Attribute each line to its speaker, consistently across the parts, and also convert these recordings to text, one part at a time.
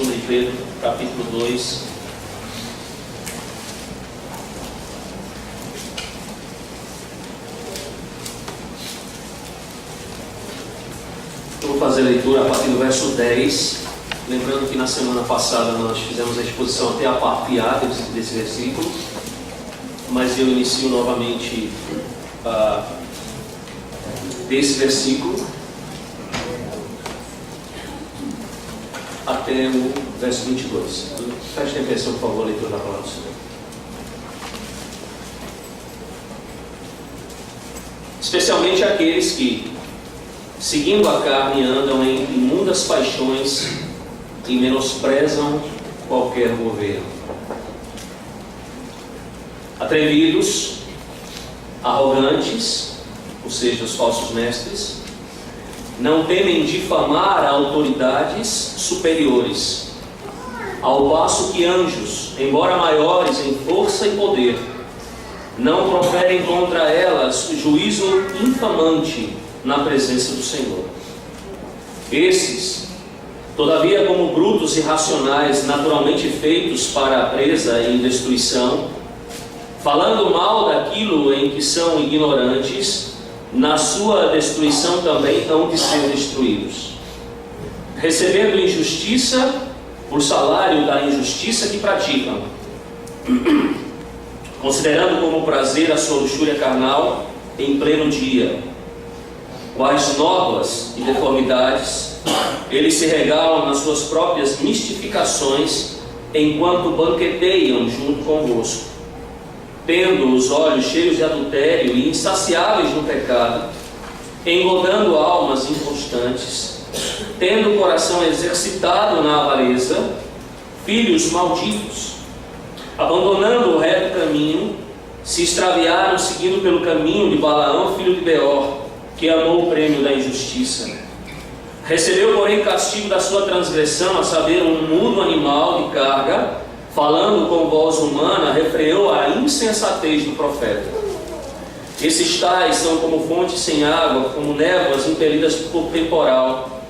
Speaker 1: 2 de Pedro, capítulo 2. Eu vou fazer a leitura a partir do verso 10. Lembrando que na semana passada nós fizemos a exposição até a parte A desse versículo, mas eu inicio novamente desse versículo até o verso 22. Prestem atenção, por favor, a leitura da palavra do Senhor. Especialmente aqueles que, seguindo a carne, andam em imundas paixões e menosprezam qualquer governo. Atrevidos, arrogantes, ou seja, os falsos mestres, não temem difamar autoridades superiores, ao passo que anjos, embora maiores em força e poder, não proferem contra elas juízo infamante na presença do Senhor. Esses, todavia, como brutos e racionais, naturalmente feitos para a presa e destruição, falando mal daquilo em que são ignorantes, na sua destruição também hão de ser destruídos, recebendo injustiça por salário da injustiça que praticam, considerando como prazer a sua luxúria carnal em pleno dia, quais nódoas e deformidades eles se regalam nas suas próprias mistificações, enquanto banqueteiam junto convosco, tendo os olhos cheios de adultério e insaciáveis no pecado, engodando almas inconstantes, tendo o coração exercitado na avareza, filhos malditos, abandonando o reto caminho, se extraviaram seguindo pelo caminho de Balaão, filho de Beor, que amou o prêmio da injustiça. Recebeu, porém, castigo da sua transgressão, a saber, um mudo animal de carga, falando com voz humana, refreou a insensatez do profeta. Esses tais são como fontes sem água, como névoas impelidas por temporal.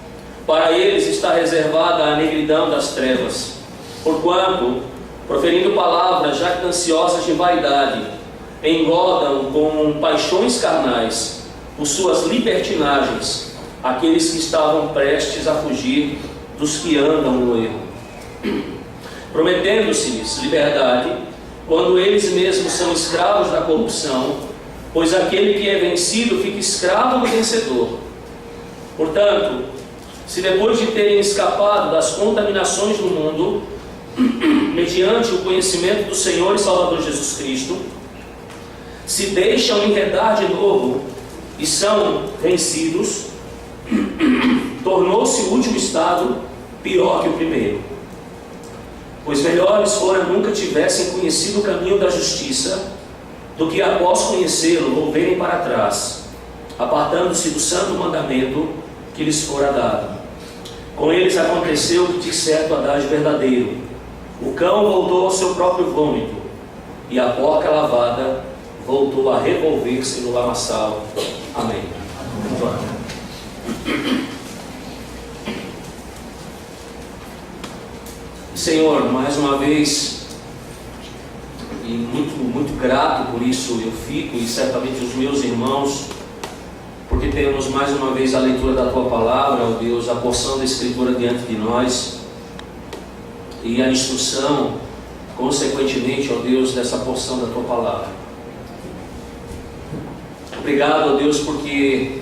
Speaker 1: Para eles está reservada a negridão das trevas, porquanto, proferindo palavras jactanciosas de vaidade, engodam com paixões carnais, por suas libertinagens, aqueles que estavam prestes a fugir dos que andam no erro, prometendo-se-lhes liberdade, quando eles mesmos são escravos da corrupção, pois aquele que é vencido fica escravo do vencedor. Portanto, se depois de terem escapado das contaminações do mundo, mediante o conhecimento do Senhor e Salvador Jesus Cristo, se deixam enredar de novo e são vencidos, tornou-se o último estado pior que o primeiro. Pois melhores fora nunca tivessem conhecido o caminho da justiça, do que após conhecê-lo volverem para trás, apartando-se do santo mandamento que lhes fora dado. Com eles aconteceu o que de certo adágio verdadeiro: o cão voltou ao seu próprio vômito, e a porca lavada voltou a revolver-se no lamaçal. Amém. Senhor, mais uma vez, e muito grato por isso eu fico, e certamente os meus irmãos, porque temos mais uma vez a leitura da Tua Palavra, ó Deus, a porção da Escritura diante de nós, e a instrução, consequentemente, ó Deus, dessa porção da Tua Palavra. Obrigado, ó Deus, porque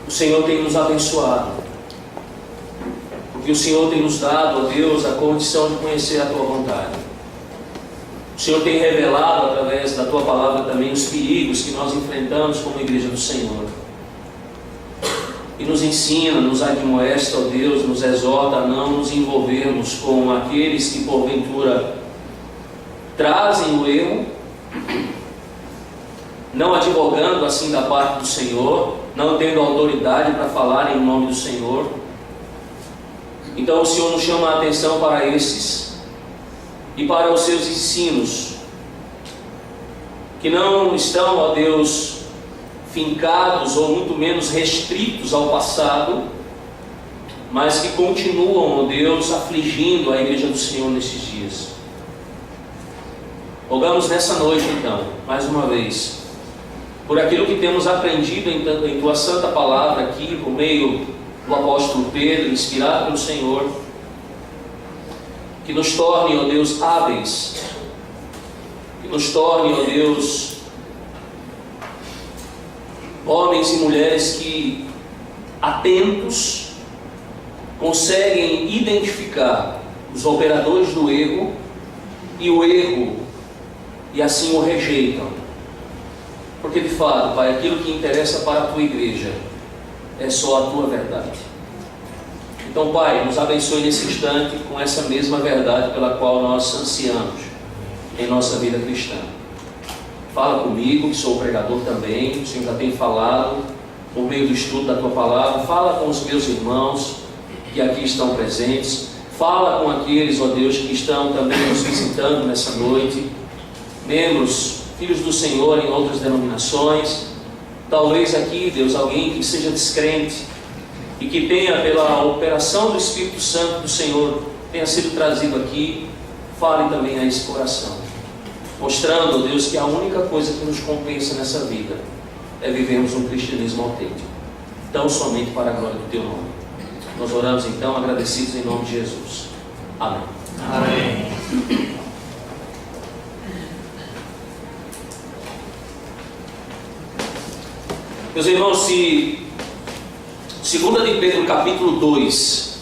Speaker 1: o Senhor tem nos abençoado, porque o Senhor tem nos dado, ó Deus, a condição de conhecer a Tua vontade. O Senhor tem revelado, através da Tua Palavra também, os perigos que nós enfrentamos como Igreja do Senhor. E nos ensina, nos admoesta, ó Deus, nos exorta a não nos envolvermos com aqueles que, porventura, trazem o erro, não advogando assim da parte do Senhor, não tendo autoridade para falar em nome do Senhor. Então o Senhor nos chama a atenção para esses e para os seus ensinos, que não estão, ó Deus, fincados ou muito menos restritos ao passado, mas que continuam, ó Deus, afligindo a igreja do Senhor nesses dias. Rogamos nessa noite, então, mais uma vez, por aquilo que temos aprendido em Tua Santa Palavra aqui, por meio do apóstolo Pedro, inspirado pelo Senhor, que nos torne, ó Deus, hábeis, que nos torne, ó Deus, homens e mulheres que, atentos, conseguem identificar os operadores do erro e assim o rejeitam. Porque de fato, Pai, aquilo que interessa para a Tua igreja é só a Tua verdade. Então, Pai, nos abençoe nesse instante com essa mesma verdade pela qual nós ansiamos em nossa vida cristã. Fala comigo, que sou o pregador também, o Senhor já tem falado por meio do estudo da Tua Palavra. Fala com os meus irmãos que aqui estão presentes. Fala com aqueles, ó Deus, que estão também nos visitando nessa noite, membros, filhos do Senhor em outras denominações. Talvez aqui, Deus, alguém que seja descrente e que tenha, pela operação do Espírito Santo do Senhor, tenha sido trazido aqui. Fale também a esse coração, mostrando, Deus, que a única coisa que nos compensa nessa vida é vivermos um cristianismo autêntico, tão somente para a glória do Teu nome. Nós oramos então, agradecidos em nome de Jesus. Amém.
Speaker 2: Amém.
Speaker 1: Meus irmãos, se 2 de Pedro capítulo 2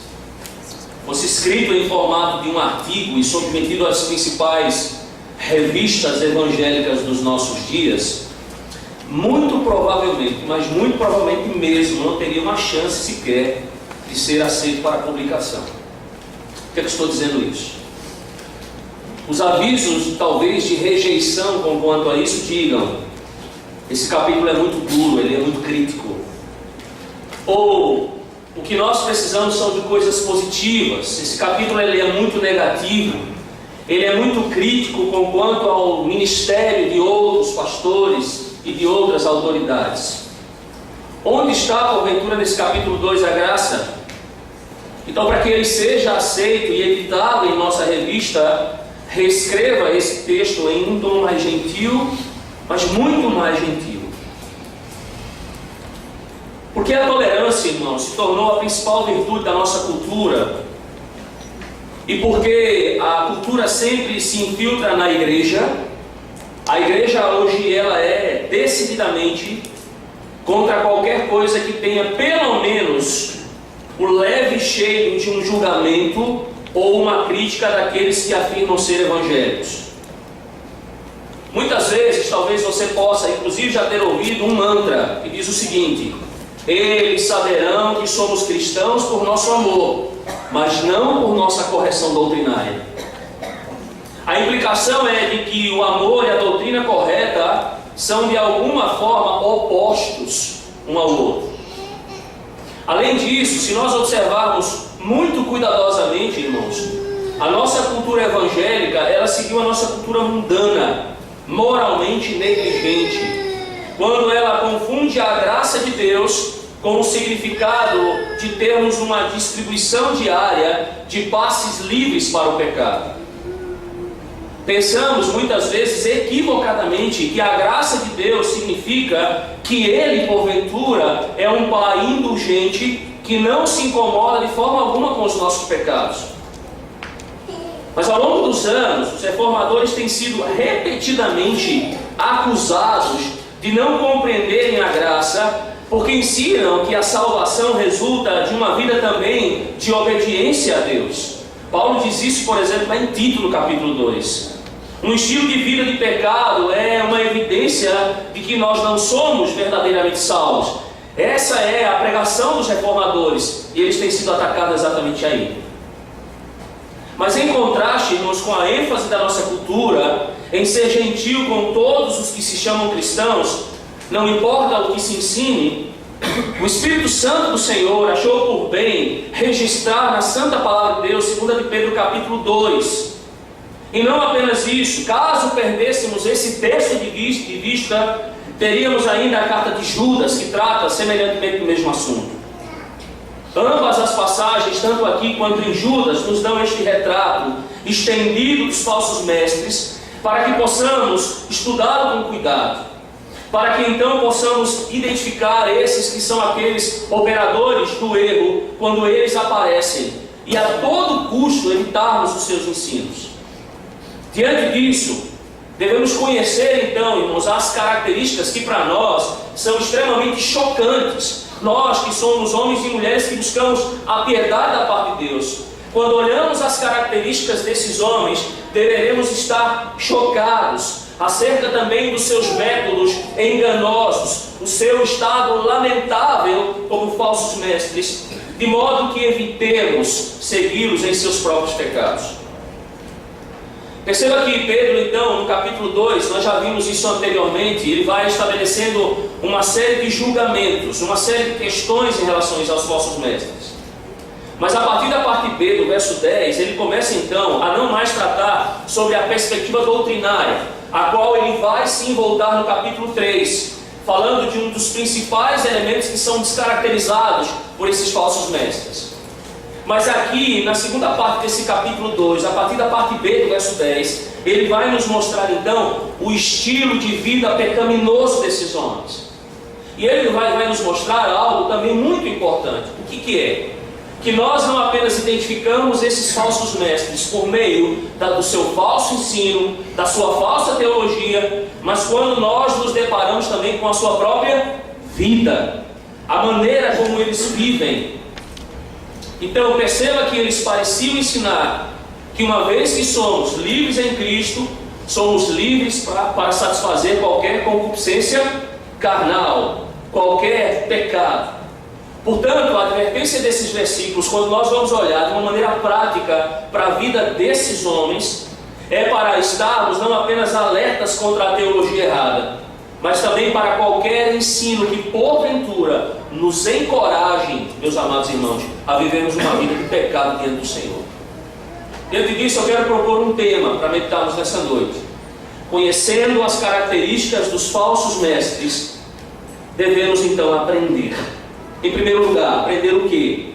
Speaker 1: fosse escrito em formato de um artigo e submetido às principais revistas evangélicas dos nossos dias, muito provavelmente, mas muito provavelmente mesmo, não teria uma chance sequer de ser aceito para publicação. Por que eu estou dizendo isso? Os avisos, talvez, de rejeição quanto a isso digam: esse capítulo é muito duro, ele é muito crítico. Ou o que nós precisamos são de coisas positivas. Esse capítulo ele é muito negativo, ele é muito crítico quanto ao ministério de outros pastores e de outras autoridades. Onde está, porventura, nesse capítulo 2 a graça? Então, para que ele seja aceito e editado em nossa revista, reescreva esse texto em um tom mais gentil, mas muito mais gentil. Porque a tolerância, irmãos, se tornou a principal virtude da nossa cultura. E porque a cultura sempre se infiltra na igreja, a igreja hoje ela é decididamente contra qualquer coisa que tenha pelo menos o leve cheiro de um julgamento ou uma crítica daqueles que afirmam ser evangélicos. Muitas vezes, talvez você possa, inclusive, já ter ouvido um mantra que diz o seguinte: eles saberão que somos cristãos por nosso amor, mas não por nossa correção doutrinária. A implicação é de que o amor e a doutrina correta são de alguma forma opostos um ao outro. Além disso, se nós observarmos muito cuidadosamente, irmãos, a nossa cultura evangélica, ela seguiu a nossa cultura mundana, moralmente negligente, quando ela confunde a graça de Deus com o significado de termos uma distribuição diária de passes livres para o pecado. Pensamos muitas vezes equivocadamente que a graça de Deus significa que Ele, porventura, é um Pai indulgente que não se incomoda de forma alguma com os nossos pecados. Mas ao longo dos anos, os reformadores têm sido repetidamente acusados de não compreenderem a graça, porque ensinam que a salvação resulta de uma vida também de obediência a Deus. Paulo diz isso, por exemplo, em Tito, no capítulo 2. Um estilo de vida de pecado é uma evidência de que nós não somos verdadeiramente salvos. Essa é a pregação dos reformadores, e eles têm sido atacados exatamente aí. Mas em contraste, irmãos, com a ênfase da nossa cultura em ser gentil com todos os que se chamam cristãos, não importa o que se ensine, o Espírito Santo do Senhor achou por bem registrar na Santa Palavra de Deus, 2 de Pedro capítulo 2. E não apenas isso, caso perdêssemos esse texto de vista, teríamos ainda a carta de Judas, que trata semelhantemente do mesmo assunto. Ambas as passagens, tanto aqui quanto em Judas, nos dão este retrato estendido dos falsos mestres, para que possamos estudá-lo com cuidado, para que então possamos identificar esses que são aqueles operadores do erro quando eles aparecem, e a todo custo evitarmos os seus ensinos. Diante disso, devemos conhecer então, irmãos, as características que para nós são extremamente chocantes. Nós que somos homens e mulheres que buscamos a piedade da parte de Deus, quando olhamos as características desses homens, deveremos estar chocados acerca também dos seus métodos enganosos, o seu estado lamentável como falsos mestres, de modo que evitemos segui-los em seus próprios pecados. Perceba que Pedro, então, no capítulo 2, nós já vimos isso anteriormente, ele vai estabelecendo uma série de julgamentos, uma série de questões em relação aos falsos mestres. Mas a partir da parte B, do verso 10, ele começa então a não mais tratar sobre a perspectiva doutrinária, a qual ele vai sim voltar no capítulo 3, falando de um dos principais elementos que são descaracterizados por esses falsos mestres. Mas aqui, na segunda parte desse capítulo 2, a partir da parte B do verso 10, ele vai nos mostrar então o estilo de vida pecaminoso desses homens. E ele vai nos mostrar algo também muito importante. O que é? Que nós não apenas identificamos esses falsos mestres por meio do seu falso ensino, da sua falsa teologia, mas quando nós nos deparamos também com a sua própria vida, a maneira como eles vivem. Então perceba que eles pareciam ensinar que uma vez que somos livres em Cristo, somos livres para satisfazer qualquer concupiscência carnal, qualquer pecado. Portanto, a advertência desses versículos, quando nós vamos olhar de uma maneira prática para a vida desses homens, é para estarmos não apenas alertas contra a teologia errada, mas também para qualquer ensino que porventura nos encoraje, meus amados irmãos, a vivermos uma vida de pecado diante do Senhor. Diante disso, eu quero propor um tema para meditarmos nessa noite. Conhecendo as características dos falsos mestres, devemos então aprender. Em primeiro lugar, aprender o quê?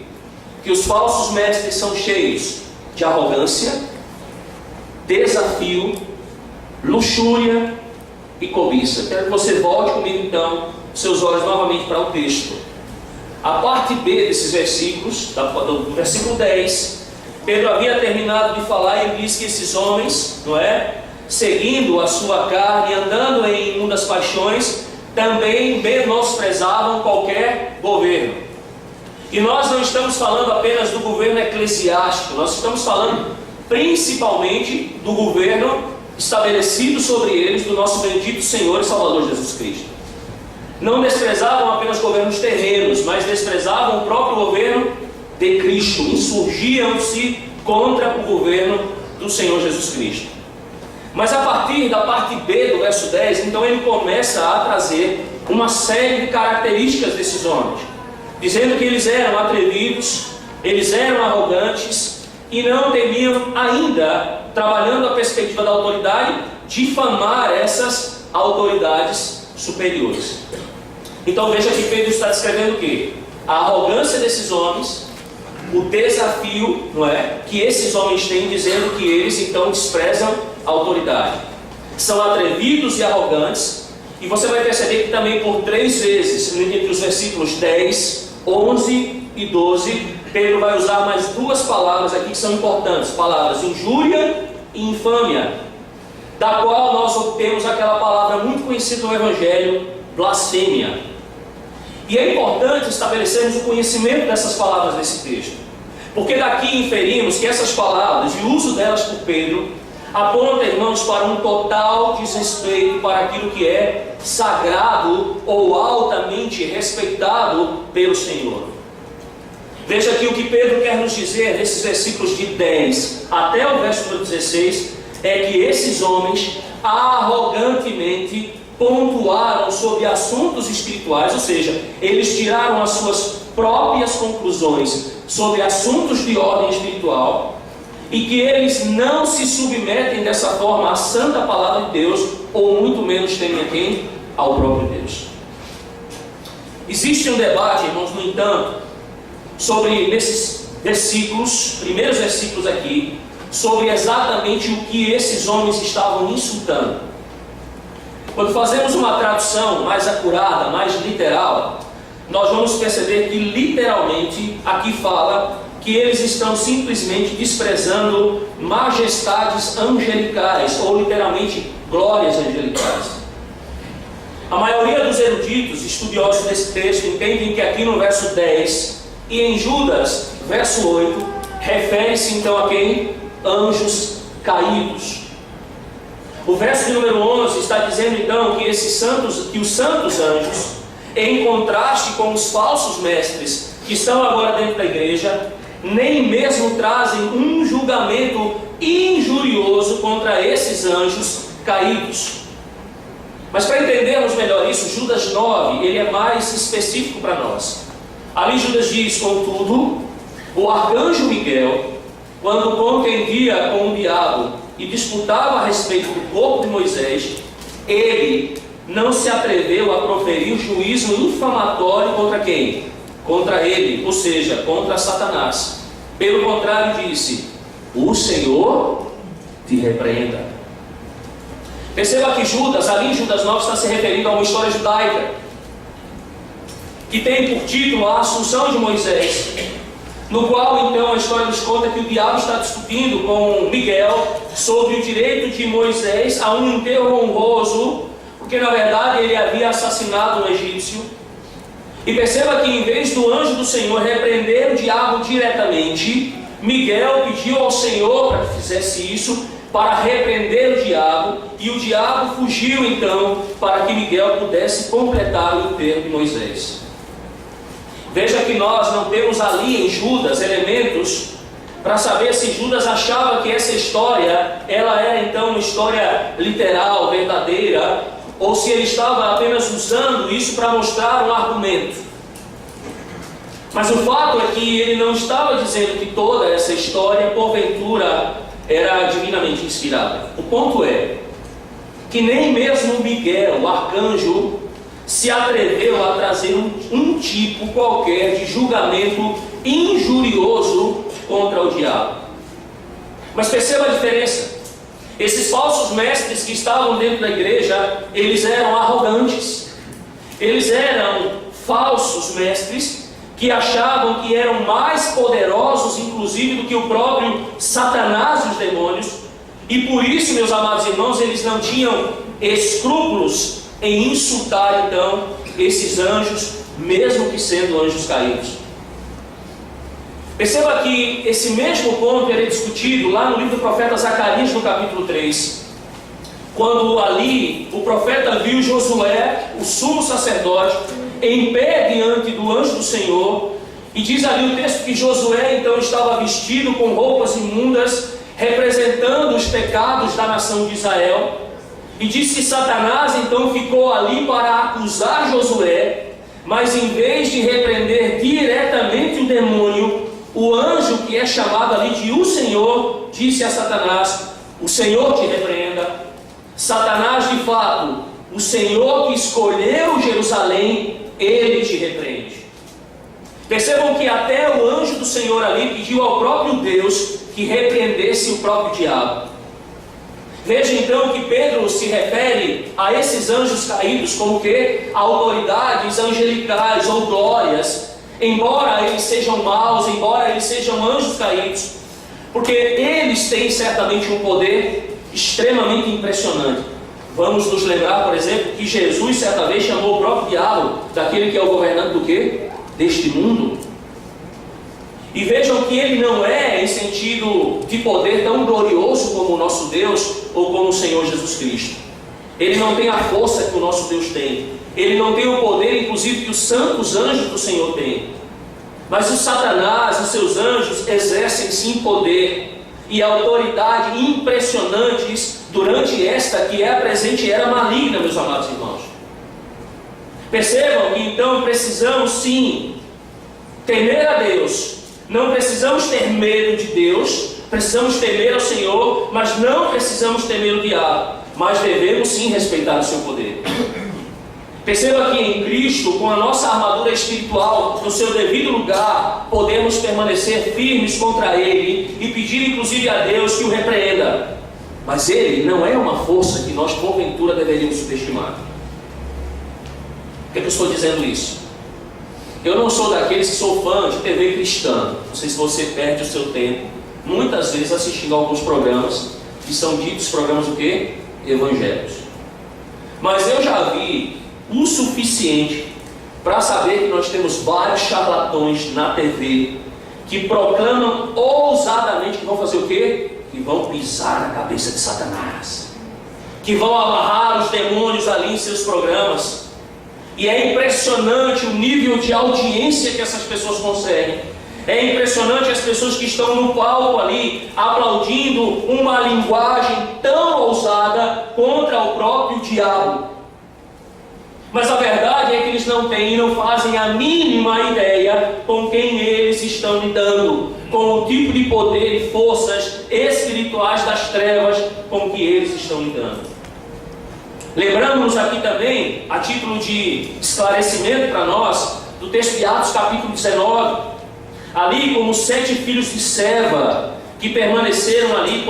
Speaker 1: Que os falsos mestres são cheios de arrogância, desafio, luxúria e cobiça. Quero que você volte comigo então, seus olhos novamente para o texto. A parte B desses versículos, do versículo 10, Pedro havia terminado de falar e ele diz que esses homens, seguindo a sua carne, andando em imundas paixões, também menosprezavam qualquer governo. E nós não estamos falando apenas do governo eclesiástico, nós estamos falando principalmente do governo estabelecido sobre eles do nosso bendito Senhor e Salvador Jesus Cristo. Não desprezavam apenas governos terrenos, mas desprezavam o próprio governo de Cristo, insurgiam-se contra o governo do Senhor Jesus Cristo. Mas a partir da parte B do verso 10, então ele começa a trazer uma série de características desses homens, dizendo que eles eram atrevidos, eles eram arrogantes e não temiam ainda, trabalhando a perspectiva da autoridade, difamar essas autoridades superiores. Então veja que Pedro está descrevendo o quê? A arrogância desses homens, o desafio, que esses homens têm, dizendo que eles então desprezam a autoridade. São atrevidos e arrogantes, e você vai perceber que também por 3 vezes, entre os versículos 10, 11 e 12, Pedro vai usar mais 2 palavras aqui que são importantes, palavras injúria e infâmia, da qual nós obtemos aquela palavra muito conhecida no Evangelho, blasfêmia. E é importante estabelecermos o conhecimento dessas palavras nesse texto, porque daqui inferimos que essas palavras e o uso delas por Pedro aponta, irmãos, para um total desrespeito para aquilo que é sagrado ou altamente respeitado pelo Senhor. Veja aqui o que Pedro quer nos dizer nesses versículos de 10 até o verso 16, é que esses homens arrogantemente pontuaram sobre assuntos espirituais, ou seja, eles tiraram as suas próprias conclusões sobre assuntos de ordem espiritual, e que eles não se submetem dessa forma à santa palavra de Deus, ou muito menos temem a quem? Ao próprio Deus. Existe um debate, irmãos, no entanto, nesses versículos, primeiros versículos aqui, sobre exatamente o que esses homens estavam insultando. Quando fazemos uma tradução mais acurada, mais literal, nós vamos perceber que literalmente aqui fala que eles estão simplesmente desprezando majestades angelicais, ou literalmente glórias angelicais. A maioria dos eruditos, estudiosos desse texto, entendem que aqui no verso 10 e em Judas, verso 8, refere-se então a quem? Anjos caídos. O verso de número 11 está dizendo então que os santos anjos, em contraste com os falsos mestres que estão agora dentro da igreja, nem mesmo trazem um julgamento injurioso contra esses anjos caídos. Mas para entendermos melhor isso, Judas 9, ele é mais específico para nós. Ali Judas diz: contudo, o arcanjo Miguel, quando contendia com o diabo e disputava a respeito do corpo de Moisés, ele não se atreveu a proferir juízo infamatório contra quem? Contra ele, ou seja, contra Satanás. Pelo contrário, disse: o Senhor te repreenda. Perceba que Judas, ali em Judas 9, está se referindo a uma história judaica, que tem por título a Assunção de Moisés, no qual então a história nos conta que o diabo está discutindo com Miguel sobre o direito de Moisés a um enterro honroso, porque na verdade ele havia assassinado um egípcio. E perceba que em vez do anjo do Senhor repreender o diabo diretamente, Miguel pediu ao Senhor para que fizesse isso, para repreender o diabo, e o diabo fugiu então para que Miguel pudesse completar o enterro de Moisés. Veja que nós não temos ali em Judas elementos para saber se Judas achava que essa história ela era então uma história literal, verdadeira, ou se ele estava apenas usando isso para mostrar um argumento. Mas o fato é que ele não estava dizendo que toda essa história, porventura, era divinamente inspirada. O ponto é que nem mesmo Miguel, o arcanjo, se atreveu a trazer um tipo qualquer de julgamento injurioso contra o diabo. Mas perceba a diferença. Esses falsos mestres que estavam dentro da igreja, eles eram arrogantes. Eles eram falsos mestres que achavam que eram mais poderosos, inclusive, do que o próprio Satanás e os demônios. E por isso, meus amados irmãos, eles não tinham escrúpulos em insultar, então, esses anjos, mesmo que sendo anjos caídos. Perceba que esse mesmo ponto é discutido lá no livro do profeta Zacarias, no capítulo 3. Quando ali o profeta viu Josué, o sumo sacerdote, em pé diante do anjo do Senhor, e diz ali o texto que Josué então estava vestido com roupas imundas, representando os pecados da nação de Israel, e diz que Satanás então ficou ali para acusar Josué, mas em vez de repreender diretamente o demônio, o anjo que é chamado ali de o Senhor, disse a Satanás: o Senhor te repreenda. Satanás, de fato, o Senhor que escolheu Jerusalém, ele te repreende. Percebam que até o anjo do Senhor ali pediu ao próprio Deus que repreendesse o próprio diabo. Veja então que Pedro se refere a esses anjos caídos como que autoridades angelicais ou glórias, embora eles sejam maus, embora eles sejam anjos caídos, porque eles têm certamente um poder extremamente impressionante. Vamos nos lembrar, por exemplo, que Jesus certa vez chamou o próprio diabo daquele que é o governante do quê? Deste mundo. E vejam que ele não é em sentido de poder tão glorioso como o nosso Deus ou como o Senhor Jesus Cristo. Ele não tem a força que o nosso Deus tem. Ele não tem o poder, inclusive, que os santos anjos do Senhor têm. Mas o Satanás e seus anjos exercem sim poder e autoridade impressionantes durante esta que é a presente era maligna, meus amados irmãos. Percebam que então precisamos sim temer a Deus. Não precisamos ter medo de Deus, precisamos temer ao Senhor, mas não precisamos temer o diabo, mas devemos sim respeitar o seu poder. Perceba que em Cristo, com a nossa armadura espiritual no seu devido lugar, podemos permanecer firmes contra ele e pedir inclusive a Deus que o repreenda. Mas ele não é uma força que nós porventura deveríamos subestimar. Por que eu estou dizendo isso? Eu não sou daqueles que sou fã de TV cristã. Não sei se você perde o seu tempo, muitas vezes assistindo a alguns programas que são ditos programas o quê? Evangélicos. Mas eu já vi o suficiente para saber que nós temos vários charlatões na TV que proclamam ousadamente que vão fazer o quê? Que vão pisar na cabeça de Satanás, que vão amarrar os demônios ali em seus programas. E é impressionante o nível de audiência que essas pessoas conseguem. É impressionante as pessoas que estão no palco ali aplaudindo uma linguagem tão ousada contra o próprio diabo. Mas a verdade é que eles não têm e não fazem a mínima ideia com quem eles estão lidando, com o tipo de poder e forças espirituais das trevas com que eles estão lidando. Lembramos aqui também, a título de esclarecimento para nós, do texto de Atos capítulo 19, ali como 7 filhos de Seva que permaneceram ali,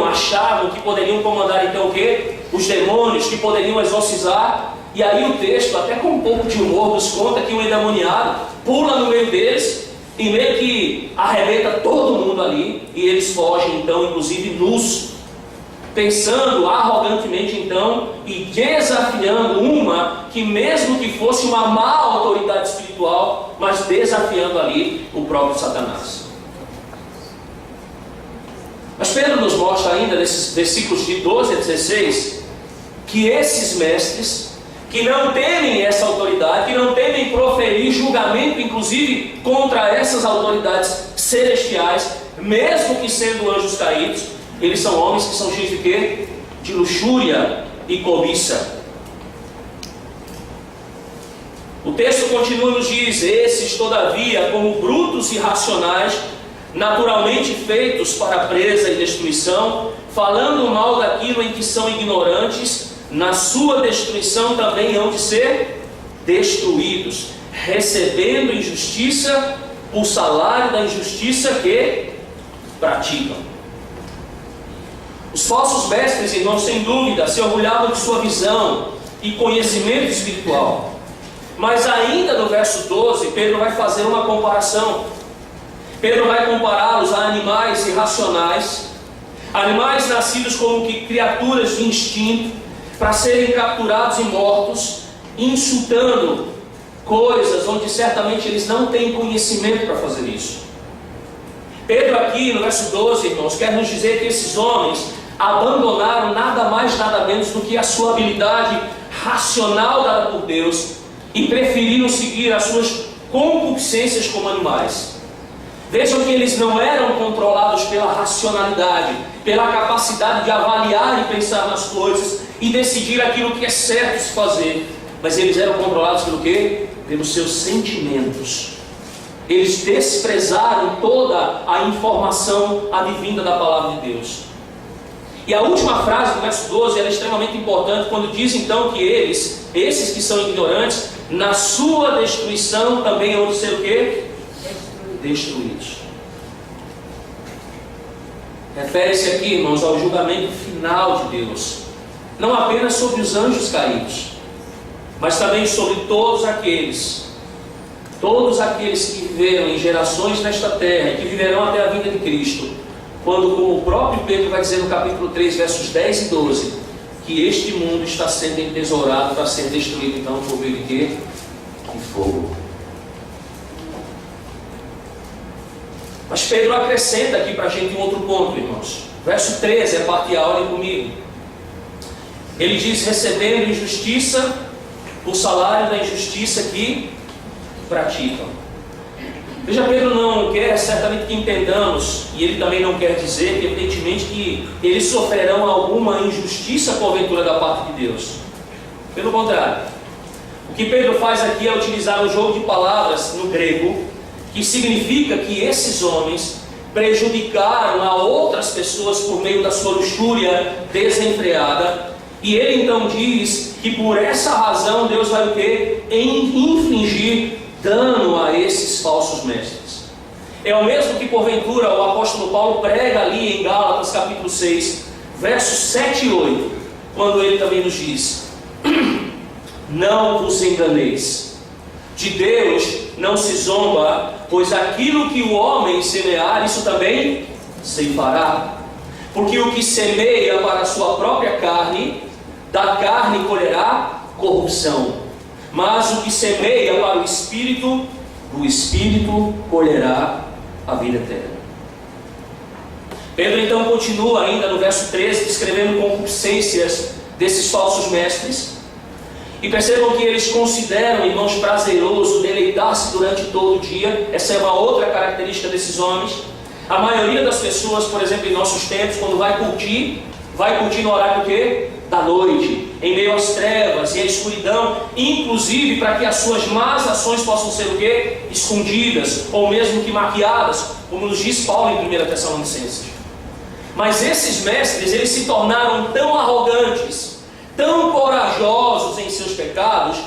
Speaker 1: achavam que poderiam comandar então o quê? Os demônios, que poderiam exorcizar. E aí o texto, até com um pouco de humor, nos conta que um endemoniado pula no meio deles e meio que arrebenta todo mundo ali, e eles fogem então, inclusive nus, pensando arrogantemente então e desafiando uma que mesmo que fosse uma má autoridade espiritual, mas desafiando ali o próprio Satanás. Mas Pedro nos mostra ainda nesses versículos de 12 a 16 que esses mestres que não temem essa autoridade, que não temem proferir julgamento, inclusive, contra essas autoridades celestiais, mesmo que sendo anjos caídos, eles são homens que são cheios de quê? De luxúria e cobiça. O texto continua e nos diz: esses, todavia, como brutos e irracionais, naturalmente feitos para presa e destruição, falando mal daquilo em que são ignorantes, na sua destruição também hão de ser destruídos, recebendo injustiça, o salário da injustiça que praticam. Os falsos mestres, irmãos, sem dúvida, se orgulhavam de sua visão e conhecimento espiritual. Mas ainda no verso 12, Pedro vai fazer uma comparação. Pedro vai compará-los a animais irracionais, animais nascidos como que criaturas de instinto, para serem capturados e mortos, insultando coisas onde certamente eles não têm conhecimento para fazer isso. Pedro aqui no verso 12, irmãos, quer nos dizer que esses homens abandonaram nada mais, nada menos do que a sua habilidade racional dada por Deus e preferiram seguir as suas concupiscências como animais. Vejam que eles não eram controlados pela racionalidade, pela capacidade de avaliar e pensar nas coisas e decidir aquilo que é certo se fazer, mas eles eram controlados pelo quê? Pelos seus sentimentos. Eles desprezaram toda a informação advinda da palavra de Deus. E a última frase do verso 12 é extremamente importante, quando diz então que eles, esses que são ignorantes, na sua destruição também hão de ser o quê? Destruídos. Refere-se aqui, irmãos, ao julgamento final de Deus, não apenas sobre os anjos caídos, mas também sobre todos aqueles que viveram em gerações nesta terra e que viverão até a vinda de Cristo, quando, como o próprio Pedro vai dizer no capítulo 3, versos 10 e 12, que este mundo está sendo entesourado para ser destruído então por meio de quê? De fogo. Mas Pedro acrescenta aqui para a gente um outro ponto, irmãos. Verso 13, é a parte A, olhem comigo. Ele diz: recebendo injustiça, o salário da injustiça que praticam. Veja, Pedro não quer certamente que entendamos, e ele também não quer dizer, evidentemente, que eles sofrerão alguma injustiça porventura da parte de Deus. Pelo contrário, o que Pedro faz aqui é utilizar um jogo de palavras no grego, que significa que esses homens prejudicaram a outras pessoas por meio da sua luxúria desenfreada, E ele então diz que por essa razão Deus vai o quê? Infligir dano a esses falsos mestres. É o mesmo que porventura o apóstolo Paulo prega ali em Gálatas capítulo 6, versos 7 e 8, quando ele também nos diz: não vos enganeis, de Deus não se zomba, pois aquilo que o homem semear, isso também ceifará. Porque o que semeia para a sua própria carne, da carne colherá corrupção. Mas o que semeia para o Espírito, do Espírito colherá a vida eterna. Pedro então continua ainda no verso 13, descrevendo concupiscências desses falsos mestres. E percebam que eles consideram, irmãos, prazeroso deleitar-se durante todo o dia. Essa é uma outra característica desses homens. A maioria das pessoas, por exemplo, em nossos tempos, quando vai curtir no horário do quê? Da noite, em meio às trevas e à escuridão, inclusive para que as suas más ações possam ser o quê? Escondidas, ou mesmo que maquiadas, como nos diz Paulo em 1 Tessalonicenses. Mas esses mestres, eles se tornaram tão arrogantes, tão corajosos em seus pecados,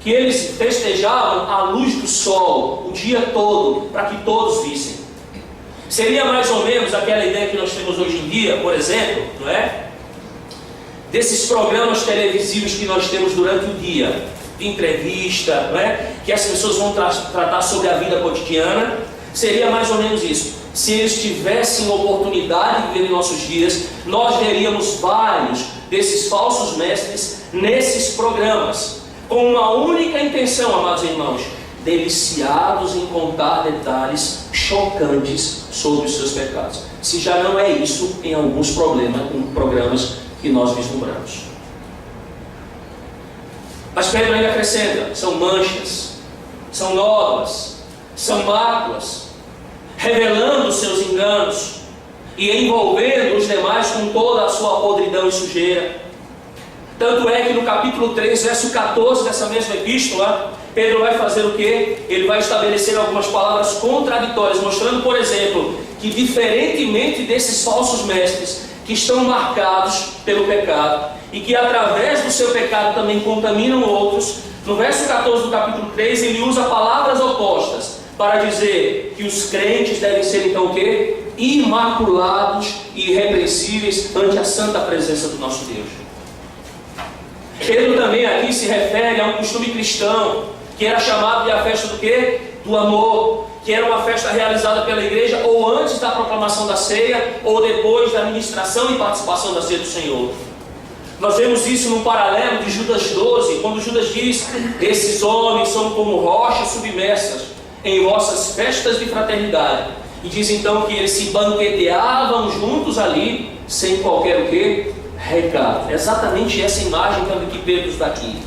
Speaker 1: que eles festejavam à luz do sol o dia todo, para que todos vissem. Seria mais ou menos aquela ideia que nós temos hoje em dia, por exemplo, não é? Desses programas televisivos que nós temos durante o dia, de entrevista, não é? Que as pessoas vão tratar sobre a vida cotidiana. Seria mais ou menos isso. Se eles tivessem oportunidade de viver em nossos dias, nós veríamos vários desses falsos mestres nesses programas, com uma única intenção, amados irmãos: deliciados em contar detalhes chocantes sobre os seus pecados. Se já não é isso em alguns programas que nós vislumbramos. Mas Pedro ainda acrescenta: são manchas, são nódoas, são máculas, revelando os seus enganos e envolvendo os demais com toda a sua podridão e sujeira. Tanto é que no capítulo 3, verso 14 dessa mesma epístola, Pedro vai fazer o quê? Ele vai estabelecer algumas palavras contraditórias, mostrando, por exemplo, que diferentemente desses falsos mestres que estão marcados pelo pecado e que através do seu pecado também contaminam outros, no verso 14 do capítulo 3 ele usa palavras opostas para dizer que os crentes devem ser então o quê? Imaculados e irrepreensíveis ante a santa presença do nosso Deus. Pedro também aqui se refere a um costume cristão, que era chamado de a festa do quê? Do amor, que era uma festa realizada pela igreja ou antes da proclamação da ceia, ou depois da ministração e participação da ceia do Senhor. Nós vemos isso no paralelo de Judas 12, quando Judas diz: esses homens são como rochas submersas em vossas festas de fraternidade. E diz então que eles se banqueteavam juntos ali, sem qualquer o quê? Recado. É exatamente essa imagem que Pedro está aqui.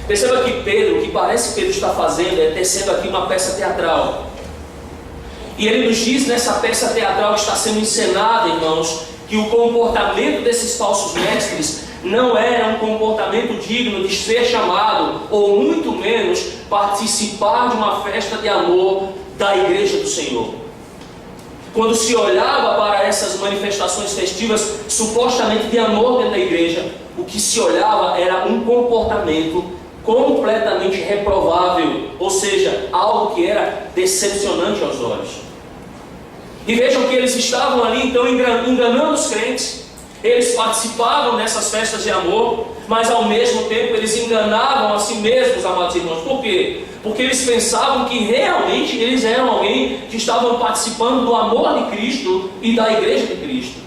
Speaker 1: Perceba que Pedro, o que parece que Pedro está fazendo é tecendo aqui uma peça teatral. E ele nos diz nessa peça teatral que está sendo encenada, irmãos, que o comportamento desses falsos mestres não era um comportamento digno de ser chamado, ou muito menos participar de uma festa de amor da igreja do Senhor. Quando se olhava para essas manifestações festivas supostamente de amor dentro da igreja, o que se olhava era um comportamento completamente reprovável, ou seja, algo que era decepcionante aos olhos. E vejam que eles estavam ali então enganando os crentes. Eles participavam dessas festas de amor, mas ao mesmo tempo eles enganavam a si mesmos, amados irmãos. Por quê? Porque eles pensavam que realmente eles eram alguém que estavam participando do amor de Cristo e da igreja de Cristo.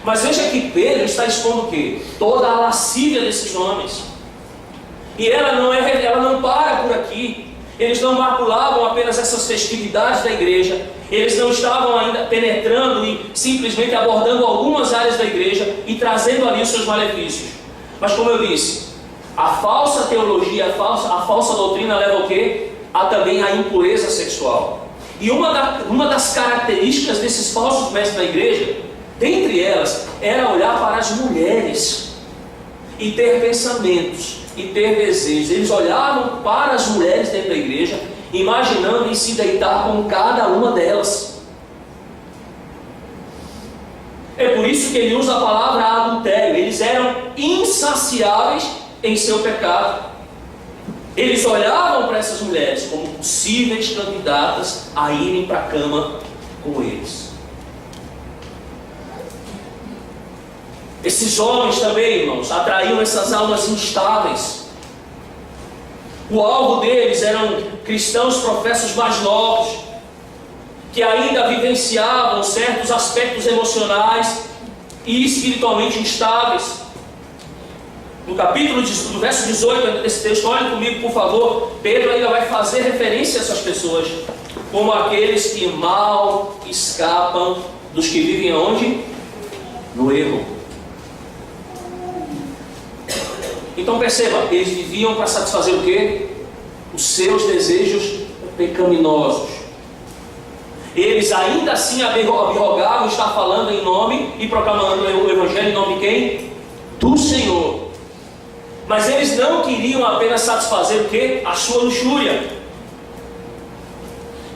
Speaker 1: Mas veja que Pedro está expondo o quê? Toda a lascívia desses homens. E ela não para por aqui. Eles não maculavam apenas essas festividades da igreja. Eles não estavam ainda penetrando e simplesmente abordando algumas áreas da igreja e trazendo ali os seus malefícios. Mas como eu disse, a falsa teologia, a falsa doutrina leva o quê? Também a impureza sexual. E uma das características desses falsos mestres da igreja, dentre elas, era olhar para as mulheres e ter pensamentos e ter desejos. Eles olhavam para as mulheres dentro da igreja, imaginando em se deitar com cada uma delas. É por isso que ele usa a palavra adultério. Eles eram insaciáveis em seu pecado. Eles olhavam para essas mulheres como possíveis candidatas a irem para a cama com eles. Esses homens também, irmãos, atraíam essas almas instáveis. O alvo deles eram cristãos professos mais novos, que ainda vivenciavam certos aspectos emocionais e espiritualmente instáveis. No capítulo, do verso 18 desse texto, olhem comigo, por favor. Pedro ainda vai fazer referência a essas pessoas como aqueles que mal escapam dos que vivem onde? No erro. Então perceba, eles viviam para satisfazer o quê? Os seus desejos pecaminosos. Eles ainda assim arrogavam estar falando em nome e proclamando o Evangelho em nome de quem? Do Senhor. Mas eles não queriam apenas satisfazer o quê? A sua luxúria.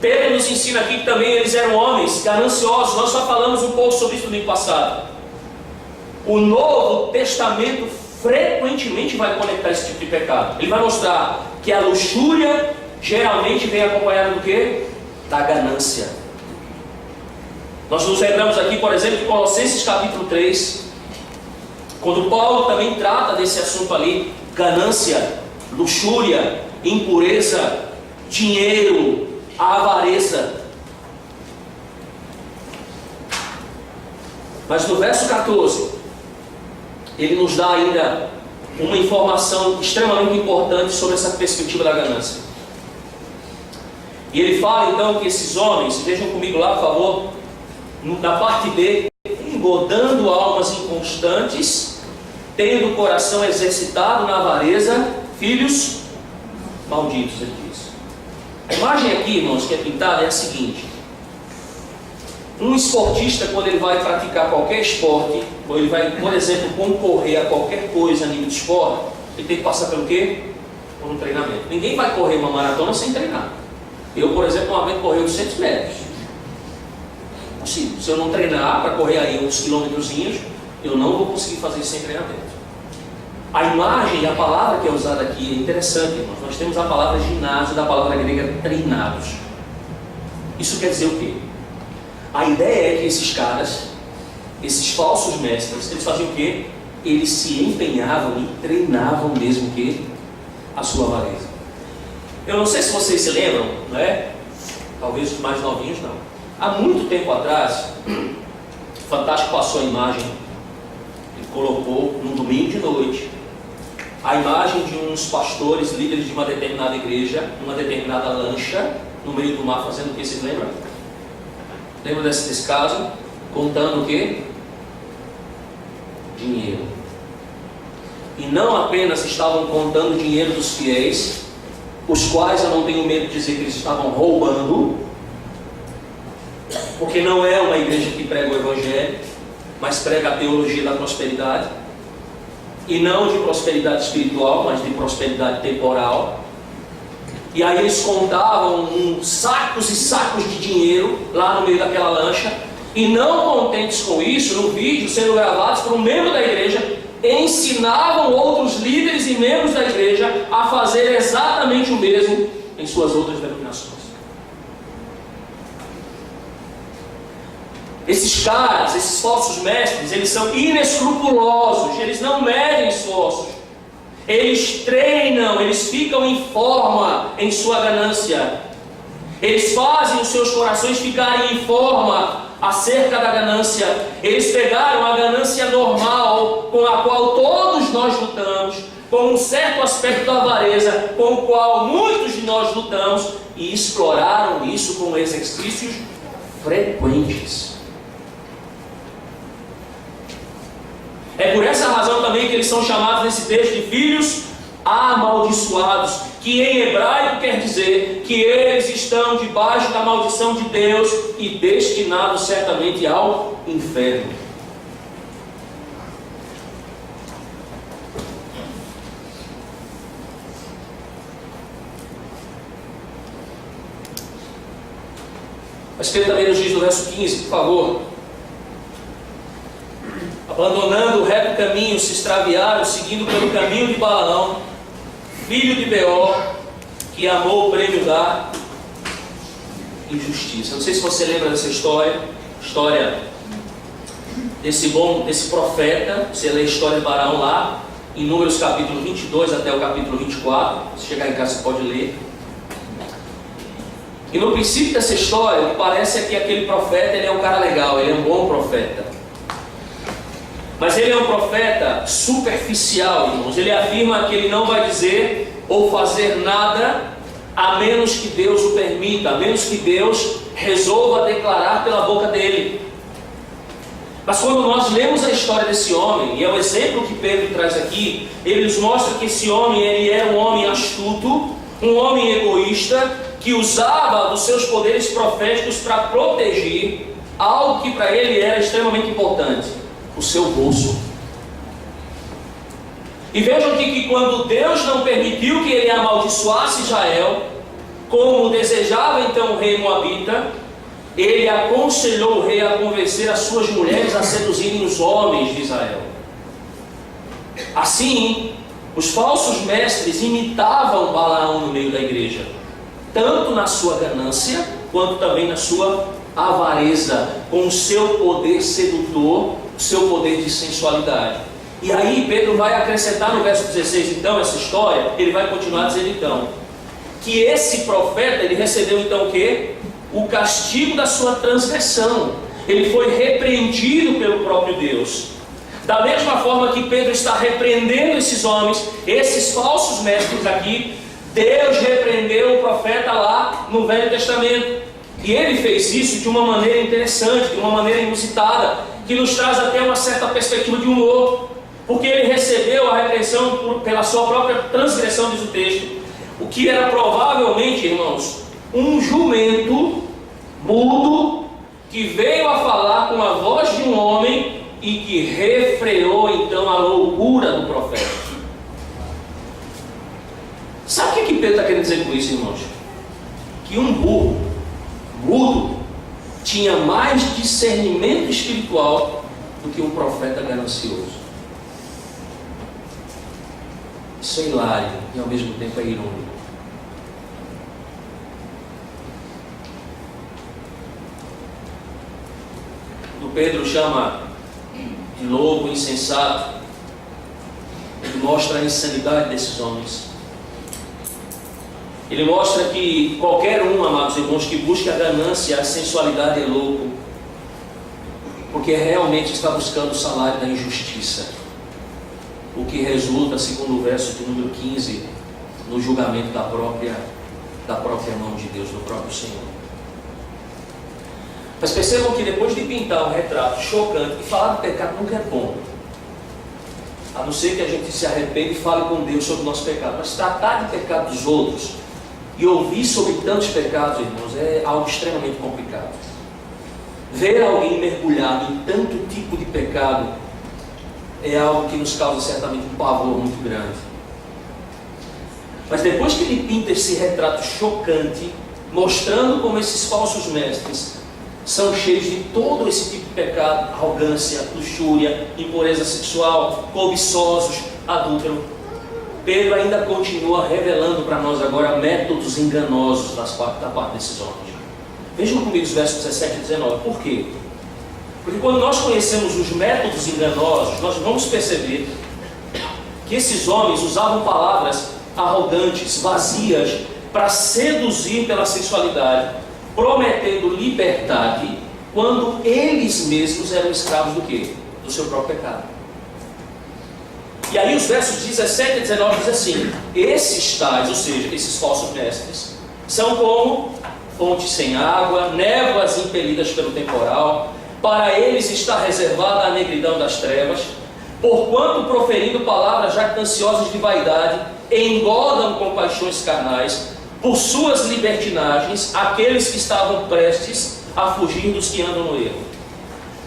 Speaker 1: Pedro nos ensina aqui que também eles eram homens gananciosos. Nós só falamos um pouco sobre isso no domingo passado. O Novo Testamento frequentemente vai conectar esse tipo de pecado. Ele vai mostrar que a luxúria geralmente vem acompanhada do quê? Da ganância. Nós nos lembramos aqui, por exemplo, de Colossenses capítulo 3, quando Paulo também trata desse assunto ali: ganância, luxúria, impureza, dinheiro, avareza. Mas no verso 14, ele nos dá ainda uma informação extremamente importante sobre essa perspectiva da ganância. E ele fala então que esses homens, vejam comigo lá, por favor, na parte B, engodando almas inconstantes, tendo o coração exercitado na avareza, filhos malditos, ele diz. A imagem aqui, irmãos, que é pintada é a seguinte: um esportista, quando ele vai praticar qualquer esporte, ou ele vai, por exemplo, concorrer a qualquer coisa a nível de esporte, ele tem que passar pelo quê? Por um treinamento. Ninguém vai correr uma maratona sem treinar. Eu, por exemplo, uma vez corri 800 metros. Possível. Se eu não treinar para correr aí uns quilômetrozinhos, eu não vou conseguir fazer isso sem treinamento. A imagem e a palavra que é usada aqui é interessante, irmãos. Nós temos a palavra ginásio da palavra grega treinados. Isso quer dizer o quê? A ideia é que esses caras, esses falsos mestres, eles faziam o quê? Eles se empenhavam e treinavam mesmo o quê? A sua avareza. Eu não sei se vocês se lembram, não é? Talvez os mais novinhos não. Há muito tempo atrás, o Fantástico passou a imagem, ele colocou num domingo de noite, a imagem de uns pastores, líderes de uma determinada igreja, numa determinada lancha, no meio do mar, fazendo o que? Vocês lembram? Lembra desse caso? Contando o quê? Dinheiro. E não apenas estavam contando dinheiro dos fiéis, os quais eu não tenho medo de dizer que eles estavam roubando, porque não é uma igreja que prega o Evangelho, mas prega a teologia da prosperidade, e não de prosperidade espiritual, mas de prosperidade temporal. E aí eles contavam sacos e sacos de dinheiro lá no meio daquela lancha, e não contentes com isso, no vídeo sendo gravados por um membro da igreja, ensinavam outros líderes e membros da igreja a fazer exatamente o mesmo em suas outras denominações. Esses caras, esses falsos mestres, eles são inescrupulosos, eles não medem esforços, eles treinam, eles ficam em forma em sua ganância, eles fazem os seus corações ficarem em forma acerca da ganância. Eles pegaram a ganância normal, com a qual todos nós lutamos, com um certo aspecto da avareza, com o qual muitos de nós lutamos, e exploraram isso com exercícios frequentes. É por essa razão também que eles são chamados nesse texto de filhos amaldiçoados, que em hebraico quer dizer que eles estão debaixo da maldição de Deus e destinados certamente ao inferno. Mas Pedro também nos diz no verso 15, por favor: abandonando o reto caminho, se extraviaram, seguindo pelo caminho de Balaão, filho de Beor, que amou o prêmio da injustiça. Não sei se você lembra dessa história desse profeta. Você lê a história de Balaão lá, em Números capítulo 22 até o capítulo 24. Se chegar em casa você pode ler. E no princípio dessa história, o que parece é que aquele profeta, ele é um cara legal, ele é um bom profeta. Mas ele é um profeta superficial, irmãos. Ele afirma que ele não vai dizer ou fazer nada a menos que Deus o permita, a menos que Deus resolva declarar pela boca dele. Mas quando nós lemos a história desse homem, e é o exemplo que Pedro traz aqui, ele nos mostra que esse homem, ele é um homem astuto, um homem egoísta, que usava dos seus poderes proféticos para proteger algo que para ele era extremamente importante: o seu bolso. E vejam aqui que quando Deus não permitiu que ele amaldiçoasse Israel, como desejava então o rei moabita, ele aconselhou o rei a convencer as suas mulheres a seduzirem os homens de Israel. Assim, os falsos mestres imitavam Balaão no meio da igreja, tanto na sua ganância, quanto também na sua avareza, com o seu poder sedutor, o seu poder de sensualidade. E aí Pedro vai acrescentar no verso 16, então, essa história. Ele vai continuar dizendo então, que esse profeta, ele recebeu então o quê? O castigo da sua transgressão. Ele foi repreendido pelo próprio Deus. Da mesma forma que Pedro está repreendendo esses homens, esses falsos mestres aqui, Deus repreendeu o profeta lá no Velho Testamento. E ele fez isso de uma maneira interessante, de uma maneira inusitada, que nos traz até uma certa perspectiva de humor. Porque ele recebeu a repreensão pela sua própria transgressão, diz o texto. O que era provavelmente, irmãos, um jumento mudo que veio a falar com a voz de um homem e que refreou então a loucura do profeta. Sabe o que Pedro está querendo dizer com isso, irmãos? Que um burro mudo tinha mais discernimento espiritual do que um profeta ganancioso. Isso é hilário e ao mesmo tempo é irônico. Quando Pedro chama de louco, insensato, ele mostra a insanidade desses homens. Ele mostra que qualquer um, amados irmãos, que busque a ganância, a sensualidade é louco, porque realmente está buscando o salário da injustiça, o que resulta, segundo o verso de número 15, no julgamento da própria mão de Deus, do próprio Senhor. Mas percebam que depois de pintar um retrato chocante, e falar do pecado nunca é bom, a não ser que a gente se arrependa e fale com Deus sobre o nosso pecado, mas tratar de pecado dos outros e ouvir sobre tantos pecados, irmãos, é algo extremamente complicado. Ver alguém mergulhado em tanto tipo de pecado é algo que nos causa certamente um pavor muito grande. Mas depois que ele pinta esse retrato chocante, mostrando como esses falsos mestres são cheios de todo esse tipo de pecado: arrogância, luxúria, impureza sexual, cobiçosos, adúltero, Pedro ainda continua revelando para nós agora métodos enganosos da parte desses homens. Vejam comigo os versos 17 e 19. Por quê? Porque quando nós conhecemos os métodos enganosos, nós vamos perceber que esses homens usavam palavras arrogantes, vazias, para seduzir pela sensualidade, prometendo liberdade, quando eles mesmos eram escravos do quê? Do seu próprio pecado. E aí os versos 17 e 19 diz assim: esses tais, ou seja, esses falsos mestres, são como fontes sem água, névoas impelidas pelo temporal. Para eles está reservada a negridão das trevas, porquanto proferindo palavras jactanciosas de vaidade, engodam com paixões carnais, por suas libertinagens, aqueles que estavam prestes a fugir dos que andam no erro,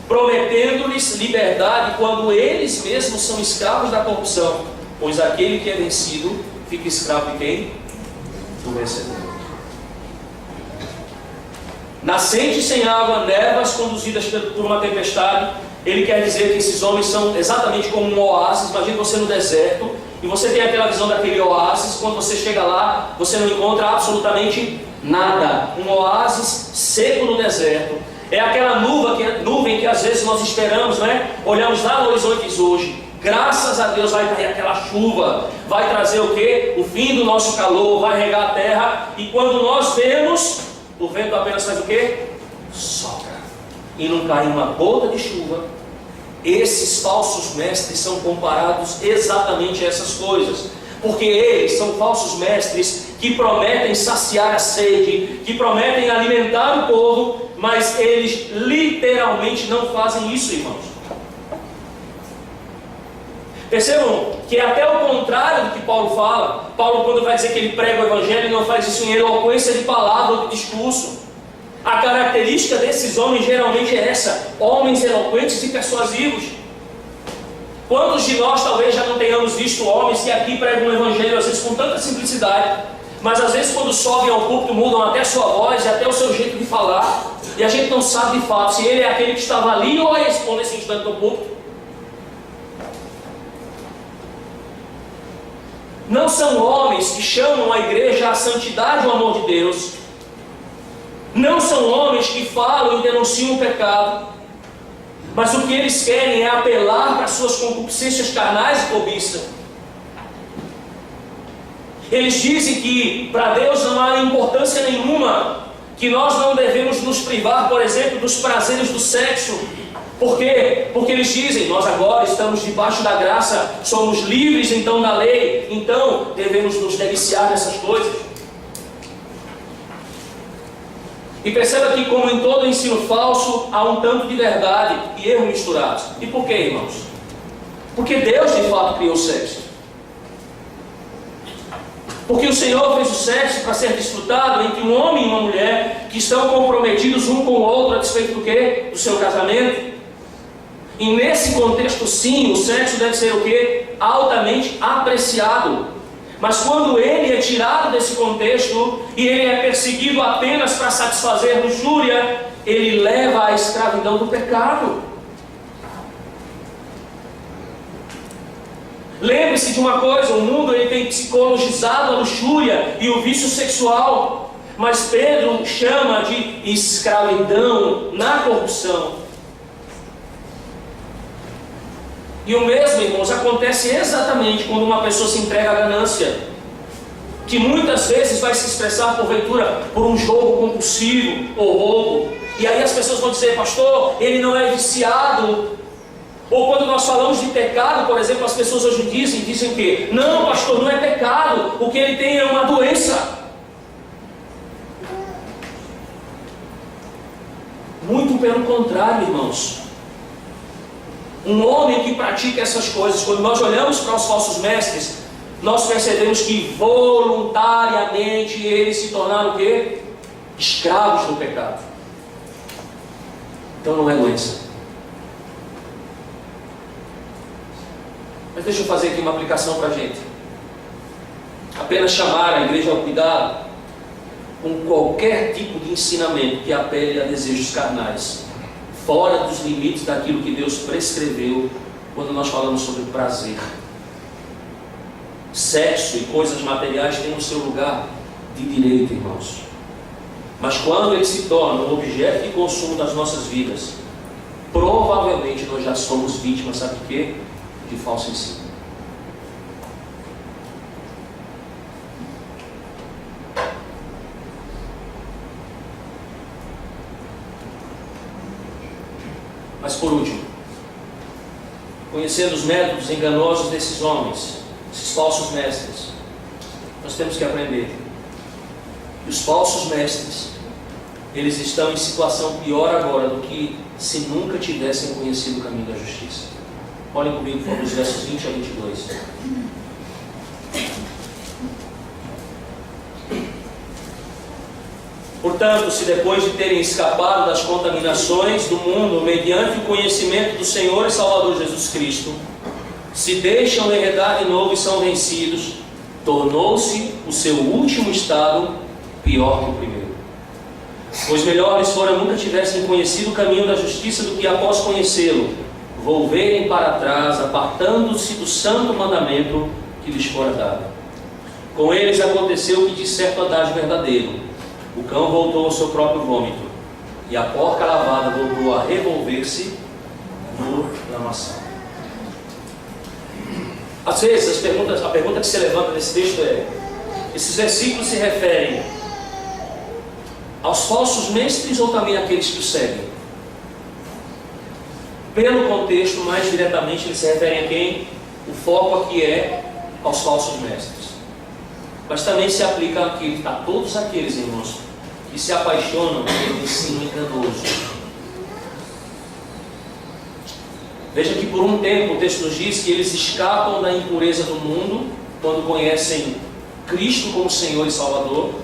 Speaker 1: prometendo-lhes liberdade quando eles mesmos são escravos da corrupção, pois aquele que é vencido fica escravo de quem? Do vencedor. Nascentes sem água, névoas conduzidas por uma tempestade, ele quer dizer que esses homens são exatamente como um oásis. Imagine você no deserto, e você tem aquela visão daquele oásis. Quando você chega lá, você não encontra absolutamente nada. Um oásis seco no deserto. É aquela nuvem que às vezes nós esperamos, né? Olhamos lá no horizonte e diz hoje, graças a Deus vai cair aquela chuva, vai trazer o quê? O fim do nosso calor, vai regar a terra. E quando nós vemos, o vento apenas faz o quê? Sopra. E não cai uma gota de chuva. Esses falsos mestres são comparados exatamente a essas coisas, porque eles são falsos mestres que prometem saciar a sede, que prometem alimentar o povo, mas eles literalmente não fazem isso, irmãos. Percebam que é até o contrário do que Paulo fala. Paulo, quando vai dizer que ele prega o evangelho, ele não faz isso em eloquência de palavra ou de discurso. A característica desses homens geralmente é essa: homens eloquentes e persuasivos. Quantos de nós talvez já não tenhamos visto homens que aqui pregam o evangelho às vezes com tanta simplicidade, mas às vezes quando sobem ao púlpito mudam até a sua voz e até o seu jeito de falar, e a gente não sabe de fato se ele é aquele que estava ali ou é expondo nesse instante no púlpito. Não são homens que chamam a igreja à santidade e ao amor de Deus. Não são homens que falam e denunciam o pecado, mas o que eles querem é apelar para suas concupiscências carnais e cobiça. Eles dizem que para Deus não há importância nenhuma, que nós não devemos nos privar, por exemplo, dos prazeres do sexo. Por quê? Porque eles dizem, nós agora estamos debaixo da graça, somos livres então da lei, então devemos nos deliciar nessas coisas. E perceba que, como em todo ensino falso, há um tanto de verdade e erro misturados. E por quê, irmãos? Porque Deus de fato criou o sexo. Porque o Senhor fez o sexo para ser desfrutado entre um homem e uma mulher que estão comprometidos um com o outro a despeito do quê? Do seu casamento. E nesse contexto, sim, o sexo deve ser o quê? Altamente apreciado. Mas quando ele é tirado desse contexto e ele é perseguido apenas para satisfazer luxúria, ele leva à escravidão do pecado. Lembre-se de uma coisa: o mundo ele tem psicologizado a luxúria e o vício sexual, mas Pedro chama de escravidão na corrupção. E o mesmo, irmãos, acontece exatamente quando uma pessoa se entrega à ganância, que muitas vezes vai se expressar porventura por um jogo compulsivo ou roubo. E aí as pessoas vão dizer, pastor, ele não é viciado. Ou quando nós falamos de pecado, por exemplo, as pessoas hoje dizem que não, pastor, não é pecado, o que ele tem é uma doença. Muito pelo contrário, irmãos. Um homem que pratica essas coisas, quando nós olhamos para os falsos mestres, nós percebemos que voluntariamente eles se tornaram o quê? Escravos do pecado. Então não é doença. Mas deixa eu fazer aqui uma aplicação para a gente. Apenas chamar a igreja ao cuidado com qualquer tipo de ensinamento que apele a desejos carnais, fora dos limites daquilo que Deus prescreveu quando nós falamos sobre prazer. Sexo e coisas materiais têm o seu lugar de direito, irmãos. Mas quando eles se tornam um objeto de consumo das nossas vidas, provavelmente nós já somos vítimas, sabe de quê? De falso ensino. Mas por último, conhecendo os métodos enganosos desses homens, esses falsos mestres, nós temos que aprender que os falsos mestres, eles estão em situação pior agora do que se nunca tivessem conhecido o caminho da justiça. Olhem comigo, por favor, os versos 20 a 22. Portanto, se depois de terem escapado das contaminações do mundo, mediante o conhecimento do Senhor e Salvador Jesus Cristo, se deixam enredar de novo e são vencidos, tornou-se o seu último estado pior que o primeiro. Pois melhor lhes fora nunca tivessem conhecido o caminho da justiça do que após conhecê-lo, volverem para trás, apartando-se do santo mandamento que lhes fora dado. Com eles aconteceu o que de certo adagio verdadeiro: o cão voltou ao seu próprio vômito, e a porca lavada voltou a revolver-se no lamaçal. Às vezes a pergunta que se levanta nesse texto é: esses versículos se referem aos falsos mestres ou também àqueles que o seguem? Pelo contexto, mais diretamente, eles se referem a quem? O foco aqui é aos falsos mestres. Mas também se aplica a todos aqueles, irmãos, que se apaixonam pelo ensino enganoso. Veja que por um tempo o texto nos diz que eles escapam da impureza do mundo quando conhecem Cristo como Senhor e Salvador.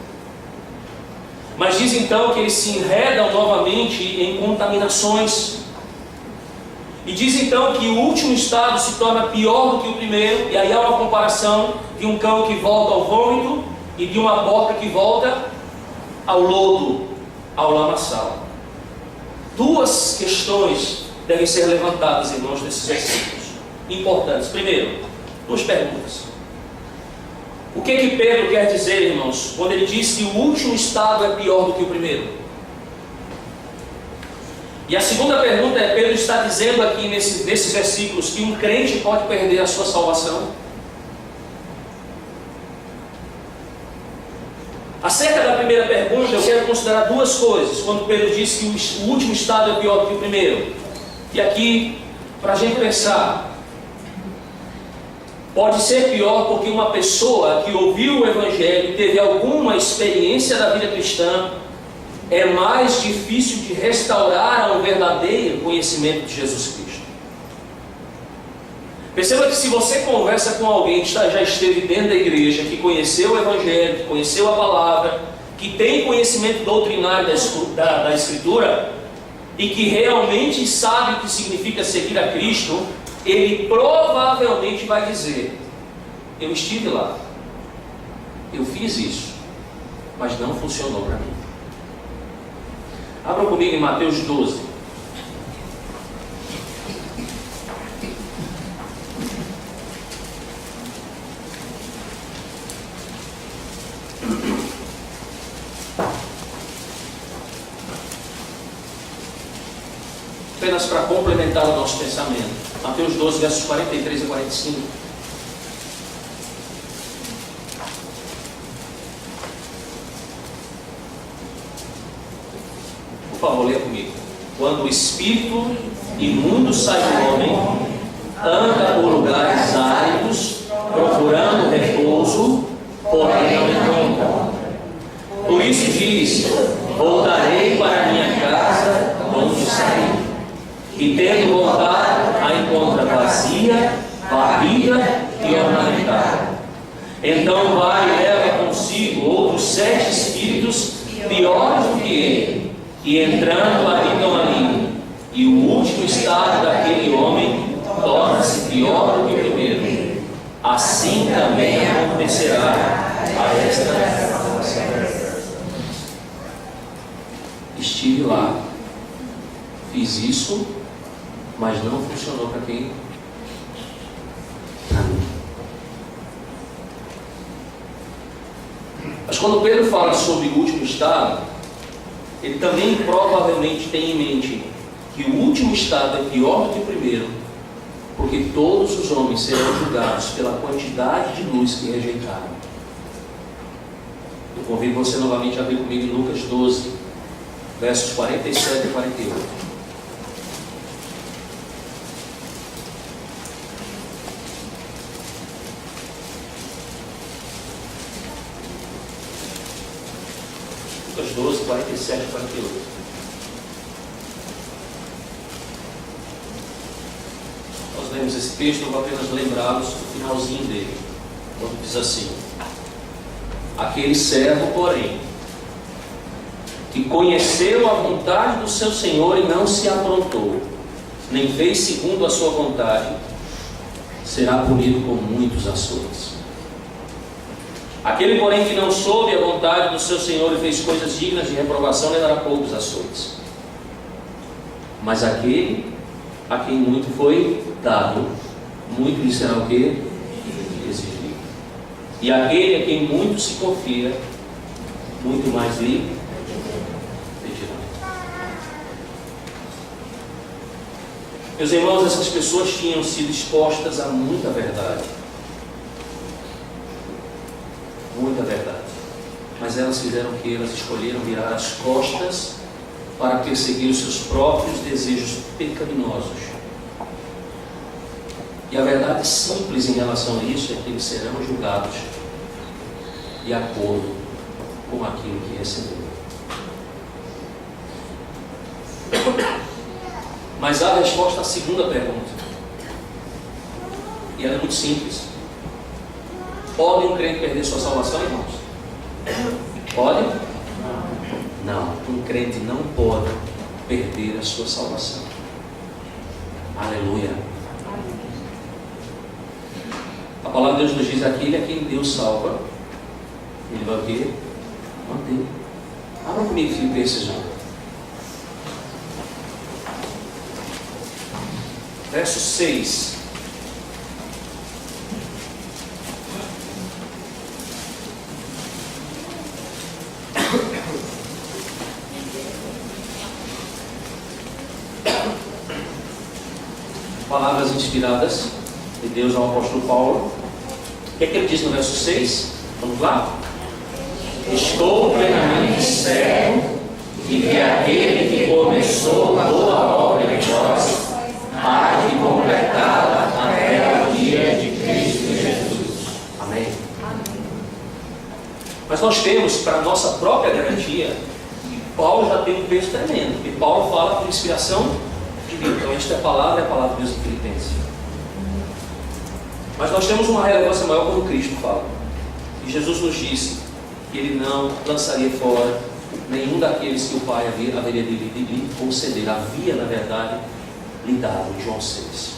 Speaker 1: Mas diz então que eles se enredam novamente em contaminações. E diz então que o último estado se torna pior do que o primeiro. E aí há uma comparação de um cão que volta ao vômito e de uma porca que volta ao lodo, ao lamaçal. Duas questões devem ser levantadas, irmãos, nesses versículos importantes. Primeiro, duas perguntas. O que Pedro quer dizer, irmãos, quando ele diz que o último estado é pior do que o primeiro? E a segunda pergunta é: Pedro está dizendo aqui nesses versículos que um crente pode perder a sua salvação? Acerca da primeira pergunta, eu quero considerar duas coisas, quando Pedro diz que o último estado é pior do que o primeiro. E aqui, para a gente pensar, pode ser pior porque uma pessoa que ouviu o Evangelho e teve alguma experiência da vida cristã, é mais difícil de restaurar ao verdadeiro conhecimento de Jesus Cristo. Perceba que se você conversa com alguém que já esteve dentro da igreja, que conheceu o Evangelho, que conheceu a palavra, que tem conhecimento doutrinário da Escritura, e que realmente sabe o que significa seguir a Cristo, ele provavelmente vai dizer: eu estive lá, eu fiz isso, mas não funcionou para mim. Abram comigo em Mateus 12. Apenas para complementar o nosso pensamento. Mateus 12, versos 43 a 45. Por favor, leia comigo. Quando o espírito imundo sai do homem, anda por lugares áridos, procurando repouso, porém não encontra. Por isso diz: voltarei para minha casa, onde saí. E tendo voltado, a encontra vazia, varrida e ornamentada. Então vai e leva consigo outros 7 espíritos piores do que ele, e entrando habitam ali. E o último estado daquele homem torna-se pior do que o primeiro. Assim também acontecerá a esta geração. Estive lá, fiz isso, mas não funcionou para quem? Para mim. Mas quando Pedro fala sobre o último estado, ele também provavelmente tem em mente que o último estado é pior do que o primeiro, porque todos os homens serão julgados pela quantidade de luz que rejeitaram. Eu convido você novamente a abrir comigo em Lucas 12, versos 47 e 48. Lucas 12, 47 e 48. Nós lemos esse texto, eu vou apenas lembrá-los do finalzinho dele, quando diz assim: aquele servo, porém, que conheceu a vontade do seu Senhor e não se aprontou, nem fez segundo a sua vontade, será punido com muitos açoites. Aquele, porém, que não soube a vontade do seu Senhor e fez coisas dignas de reprovação, levará poucos açoites. Mas aquele a quem muito foi dado, muito lhe será o quê? Exigido. E aquele a quem muito se confia, muito mais lhe pedirá. Meus irmãos, essas pessoas tinham sido expostas a muita verdade. Muita verdade. Mas elas fizeram o que? Elas escolheram virar as costas para perseguir os seus próprios desejos pecaminosos. E a verdade simples em relação a isso é que eles serão julgados de acordo com aquilo que receberam. Mas há a resposta à segunda pergunta. E ela é muito simples. Pode um crente perder sua salvação, irmãos? Pode? Não. Um crente não pode perder a sua salvação. Aleluia. A palavra de Deus nos diz: aquele a quem Deus salva, ele vai o quê? Manter. Abra comigo Filipenses 1. Verso 6. Palavras inspiradas de Deus ao apóstolo Paulo. O que é que ele diz no verso 6? Vamos lá? Estou plenamente certo de que aquele que começou a boa obra em vós há de completá-la até o dia de Cristo Jesus. Amém? Mas nós temos, para nossa própria garantia, que Paulo já tem um peso tremendo, porque Paulo fala por inspiração divina. Então esta palavra é a palavra de Deus em Filipenses. Mas nós temos uma relevância maior quando Cristo fala. E Jesus nos disse que Ele não lançaria fora nenhum daqueles que o Pai haveria de lhe conceder. Havia, na verdade, lhe dado, em João 6.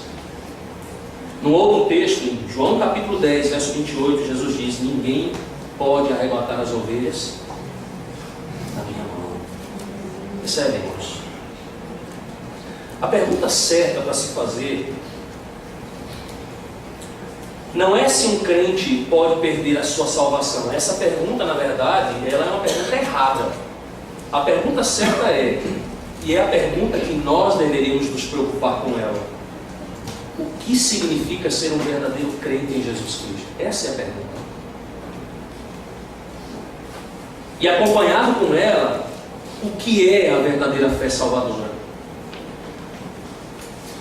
Speaker 1: No outro texto, em João capítulo 10, verso 28, Jesus diz: ninguém pode arrebatar as ovelhas da minha mão. Percebem, irmãos? A pergunta certa para se fazer não é se um crente pode perder a sua salvação. Essa pergunta, na verdade, ela é uma pergunta errada. A pergunta certa é, e é a pergunta que nós deveríamos nos preocupar com ela: o que significa ser um verdadeiro crente em Jesus Cristo? Essa é a pergunta. E acompanhado com ela, o que é a verdadeira fé salvadora?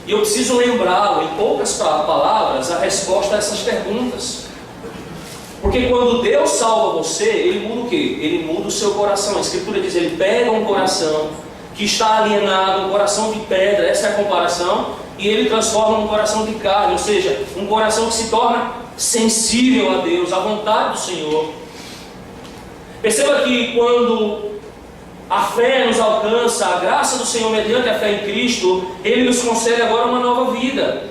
Speaker 1: E eu preciso lembrá-lo, em poucas palavras, a resposta a essas perguntas. Porque quando Deus salva você, Ele muda o quê? Ele muda o seu coração. A Escritura diz: Ele pega um coração que está alienado, um coração de pedra, essa é a comparação, e Ele transforma num coração de carne, ou seja, um coração que se torna sensível a Deus, à vontade do Senhor. Perceba que quando a fé nos alcança, a graça do Senhor mediante a fé em Cristo, Ele nos concede agora uma nova vida.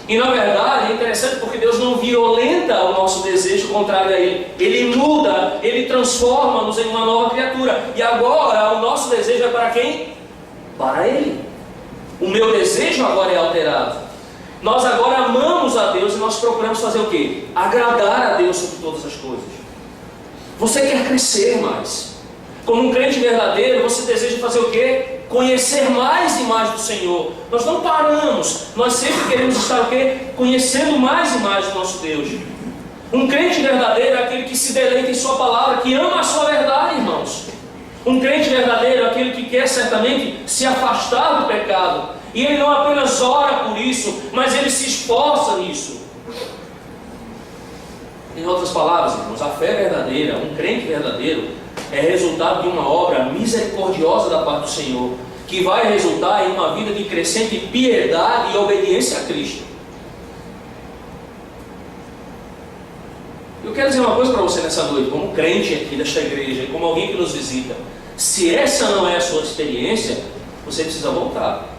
Speaker 1: E na verdade é interessante porque Deus não violenta o nosso desejo contrário a Ele. Ele muda, Ele transforma-nos em uma nova criatura. E agora o nosso desejo é para quem? Para Ele. O meu desejo agora é alterado. Nós agora amamos a Deus e nós procuramos fazer o quê? Agradar a Deus sobre todas as coisas. Você quer crescer mais. Como um crente verdadeiro, você deseja fazer o quê? Conhecer mais e mais do Senhor. Nós não paramos, nós sempre queremos estar o quê? Conhecendo mais e mais do nosso Deus. Um crente verdadeiro é aquele que se deleita em sua palavra, que ama a sua verdade, irmãos. Um crente verdadeiro é aquele que quer certamente se afastar do pecado. E ele não apenas ora por isso, mas ele se esforça nisso. Em outras palavras, irmãos, a fé verdadeira, um crente verdadeiro, é resultado de uma obra misericordiosa da parte do Senhor, que vai resultar em uma vida de crescente piedade e obediência a Cristo. Eu quero dizer uma coisa para você nessa noite, como crente aqui desta igreja, e como alguém que nos visita: se essa não é a sua experiência, você precisa voltar,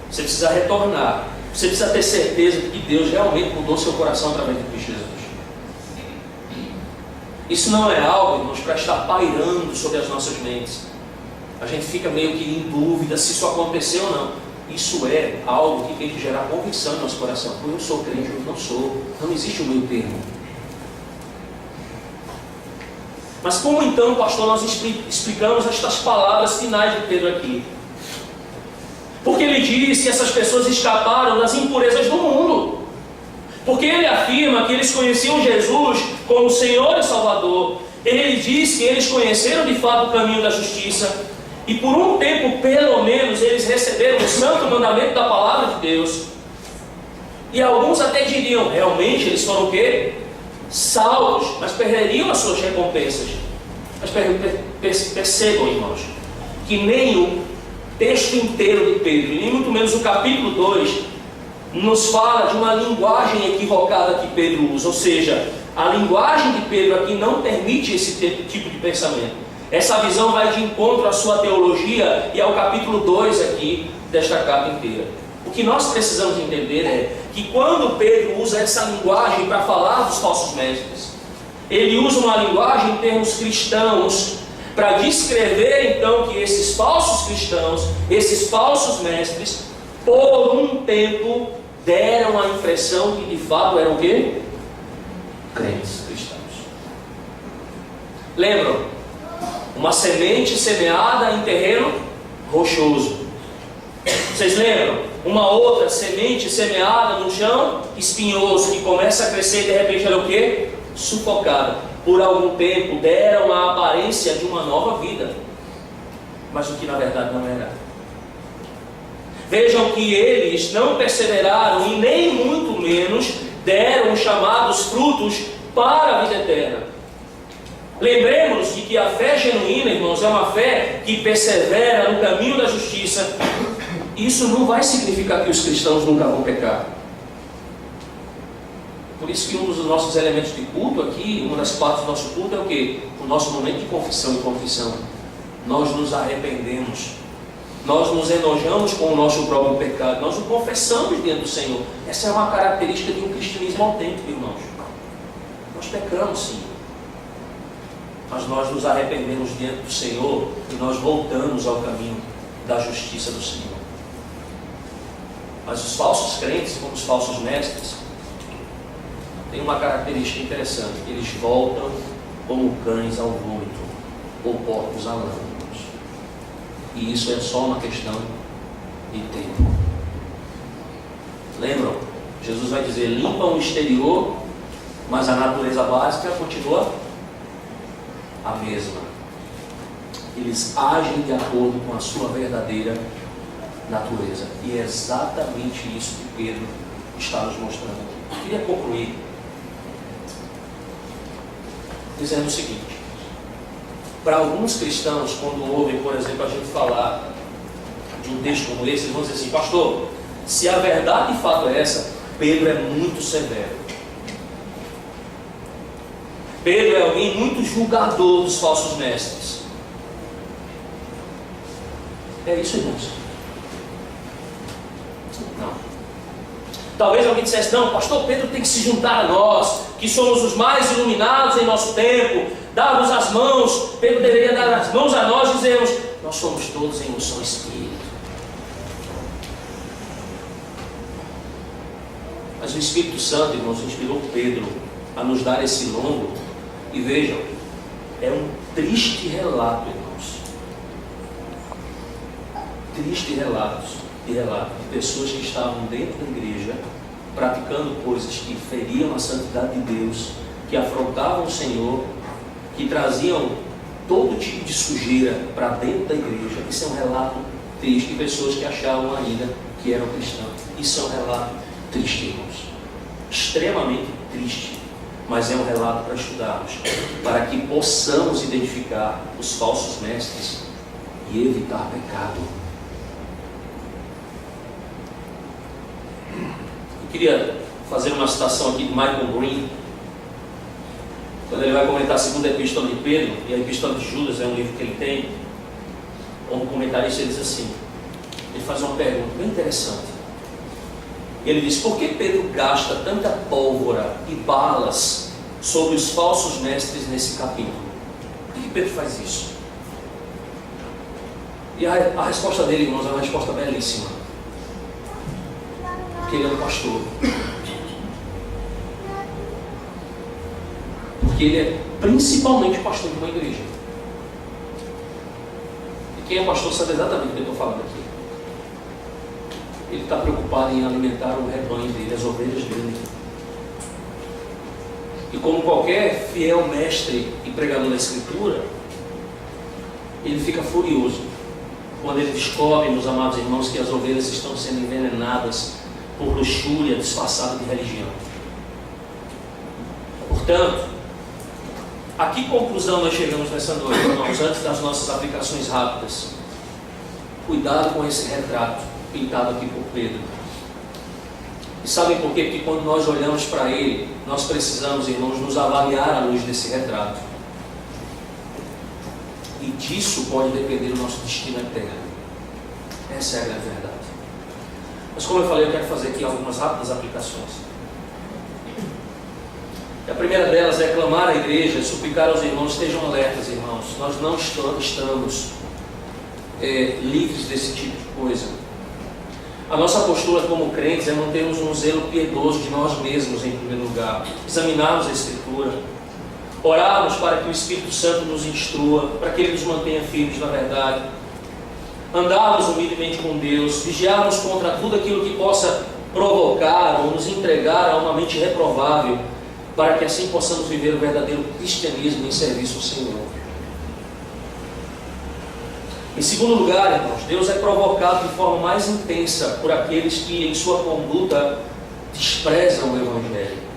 Speaker 1: você precisa retornar, você precisa ter certeza de que Deus realmente mudou seu coração através de Cristo Jesus. Isso não é algo, irmãos, para estar pairando sobre as nossas mentes. A gente fica meio que em dúvida se isso aconteceu ou não. Isso é algo que tem que gerar convicção em nosso coração. Eu sou crente, eu não sou. Não existe o meio termo. Mas como então, pastor, nós explicamos estas palavras finais de Pedro aqui? Porque ele diz que essas pessoas escaparam das impurezas do mundo. Porque ele afirma que eles conheciam Jesus como Senhor e Salvador. Ele diz que eles conheceram de fato o caminho da justiça. E por um tempo, pelo menos, eles receberam o santo mandamento da palavra de Deus. E alguns até diriam, realmente eles foram o quê? Salvos, mas perderiam as suas recompensas. Mas percebam, irmãos, que nem o texto inteiro de Pedro, nem muito menos o capítulo 2, nos fala de uma linguagem equivocada que Pedro usa. Ou seja, a linguagem de Pedro aqui não permite esse tipo de pensamento. Essa visão vai de encontro à sua teologia e ao capítulo 2 aqui desta carta inteira. O que nós precisamos entender é que quando Pedro usa essa linguagem para falar dos falsos mestres, ele usa uma linguagem em termos cristãos para descrever então que esses falsos cristãos, esses falsos mestres, por um tempo deram a impressão que de fato eram o quê? Crentes cristãos. Lembram? Uma semente semeada em terreno rochoso. Vocês lembram? Uma outra semente semeada no chão espinhoso, que começa a crescer e de repente ela é o quê? Sufocada. Por algum tempo deram a aparência de uma nova vida, mas o que na verdade não era. Vejam que eles não perseveraram e nem muito menos deram os chamados frutos para a vida eterna. Lembremos de que a fé genuína, irmãos, é uma fé que persevera no caminho da justiça. Isso não vai significar que os cristãos nunca vão pecar. Por isso que um dos nossos elementos de culto aqui, uma das partes do nosso culto é o quê? O nosso momento de confissão e confissão. Nós nos arrependemos. Nós nos enojamos com o nosso próprio pecado. Nós o confessamos diante do Senhor. Essa é uma característica de um cristianismo autêntico, irmãos. Nós pecamos sim. Mas nós nos arrependemos diante do Senhor e nós voltamos ao caminho da justiça do Senhor. Mas os falsos crentes, como os falsos mestres, têm uma característica interessante: eles voltam como cães ao vômito, ou porcos à lama. E isso é só uma questão de tempo. Lembram? Jesus vai dizer: limpam o exterior, mas a natureza básica continua a mesma. Eles agem de acordo com a sua verdadeira natureza. E é exatamente isso que Pedro está nos mostrando aqui. Eu queria concluir dizendo o seguinte: para alguns cristãos, quando ouvem, por exemplo, a gente falar de um texto como esse, eles vão dizer assim: pastor, se a verdade de fato é essa, Pedro é muito severo. Pedro é alguém muito julgador dos falsos mestres. É isso, irmãos? Não. Talvez alguém dissesse: não, pastor Pedro tem que se juntar a nós, que somos os mais iluminados em nosso tempo, dar-nos as mãos. Pedro deveria dar as mãos a nós e dizermos: nós somos todos em um só Espírito. Mas o Espírito Santo, irmãos, inspirou Pedro a nos dar esse longo. E vejam, é um triste relato, irmãos. Triste relato de pessoas que estavam dentro da igreja, praticando coisas que feriam a santidade de Deus, que afrontavam o Senhor, que traziam todo tipo de sujeira para dentro da igreja. Isso é um relato triste de pessoas que achavam ainda que eram cristãos. Isso é um relato triste, irmãos. Extremamente triste. Mas é um relato para estudarmos, para que possamos identificar os falsos mestres e evitar pecado. Eu queria fazer uma citação aqui de Michael Green, quando ele vai comentar a segunda epístola de Pedro, e a epístola de Judas é um livro que ele tem. Um comentarista diz assim, ele faz uma pergunta bem interessante. Ele diz: por que Pedro gasta tanta pólvora e balas sobre os falsos mestres nesse capítulo? Por que Pedro faz isso? E a resposta dele, irmãos, é uma resposta belíssima. Porque ele é um pastor. Porque ele é principalmente pastor de uma igreja. E quem é pastor sabe exatamente o que eu estou falando aqui. Ele está preocupado em alimentar o rebanho dele, as ovelhas dele. E como qualquer fiel mestre e pregador da Escritura, ele fica furioso quando ele descobre, meus amados irmãos, que as ovelhas estão sendo envenenadas por luxúria disfarçada de religião. Portanto, a que conclusão nós chegamos nessa noite, irmãos, antes das nossas aplicações rápidas? Cuidado com esse retrato pintado aqui por Pedro. E sabem por quê? Porque quando nós olhamos para ele, nós precisamos, irmãos, nos avaliar à luz desse retrato. E disso pode depender o nosso destino eterno. Essa é a grande verdade. Mas como eu falei, eu quero fazer aqui algumas rápidas aplicações. E a primeira delas é clamar à igreja, suplicar aos irmãos, estejam alertas, irmãos. Nós não estamos livres desse tipo de coisa. A nossa postura como crentes é mantermos um zelo piedoso de nós mesmos em primeiro lugar. Examinarmos a Escritura. Orarmos para que o Espírito Santo nos instrua, para que Ele nos mantenha firmes na verdade. Andarmos humildemente com Deus. Vigiarmos contra tudo aquilo que possa provocar ou nos entregar a uma mente reprovável, para que assim possamos viver o verdadeiro cristianismo em serviço ao Senhor. Em segundo lugar, irmãos, Deus é provocado de forma mais intensa por aqueles que em sua conduta desprezam o Evangelho.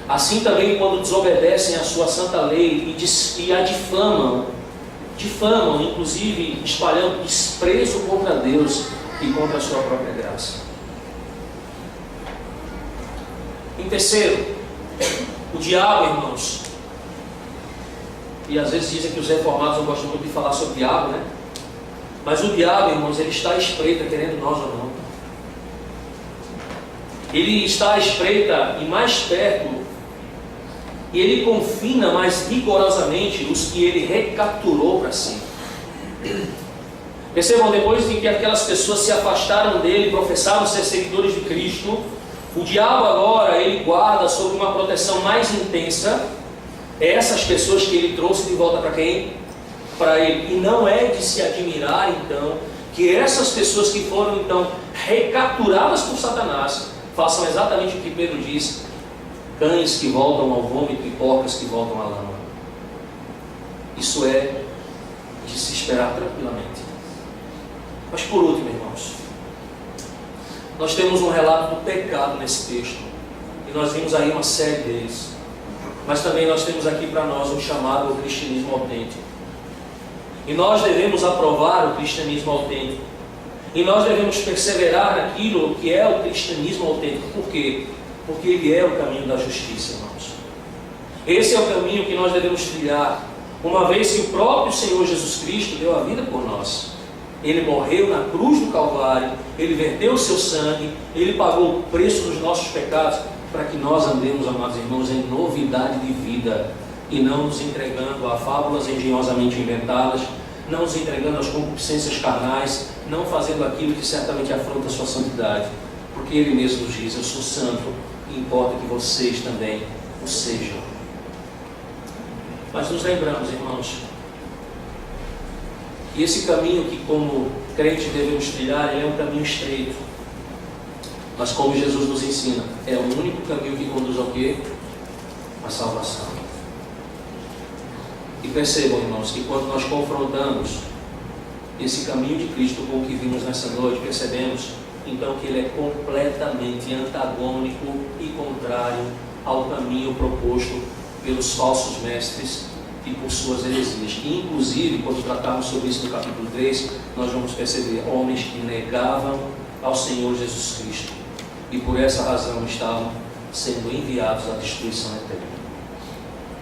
Speaker 1: Assim também quando desobedecem à sua santa lei e a difamam, inclusive espalhando desprezo contra Deus e contra a sua própria graça. Em terceiro, o diabo, irmãos, e às vezes dizem que os reformados não gostam muito de falar sobre o diabo, né? Mas o diabo, irmãos, ele está à espreita, querendo nós ou não. Ele está à espreita e mais perto, e ele confina mais rigorosamente os que ele recapturou para si. Percebam, depois de que aquelas pessoas se afastaram dele e professaram ser seguidores de Cristo, o diabo agora, ele guarda sob uma proteção mais intensa essas pessoas que ele trouxe de volta para quem? Para ele. E não é de se admirar, então, que essas pessoas que foram, então, recapturadas por Satanás, façam exatamente o que Pedro diz: cães que voltam ao vômito e porcas que voltam à lama. Isso é de se esperar tranquilamente. Mas por último, irmãos, nós temos um relato do pecado nesse texto, e nós vimos aí uma série deles. Mas também nós temos aqui para nós um chamado ao cristianismo autêntico. E nós devemos aprovar o cristianismo autêntico. E nós devemos perseverar naquilo que é o cristianismo autêntico. Por quê? Porque ele é o caminho da justiça, irmãos. Esse é o caminho que nós devemos trilhar, uma vez que o próprio Senhor Jesus Cristo deu a vida por nós. Ele morreu na cruz do Calvário, Ele verteu o seu sangue, Ele pagou o preço dos nossos pecados, para que nós andemos, amados irmãos, em novidade de vida, e não nos entregando a fábulas engenhosamente inventadas, não nos entregando às concupiscências carnais, não fazendo aquilo que certamente afronta a sua santidade, porque Ele mesmo nos diz: eu sou santo, e importa que vocês também o sejam. Mas nos lembramos, irmãos, que esse caminho que como crentes devemos trilhar, ele é um caminho estreito. Mas como Jesus nos ensina, é o único caminho que conduz ao quê? A salvação. E percebam, irmãos, que quando nós confrontamos esse caminho de Cristo com o que vimos nessa noite, percebemos então que ele é completamente antagônico e contrário ao caminho proposto pelos falsos mestres e por suas heresias. E inclusive, quando tratarmos sobre isso no capítulo 3, nós vamos perceber homens que negavam ao Senhor Jesus Cristo, e por essa razão estavam sendo enviados à destruição eterna.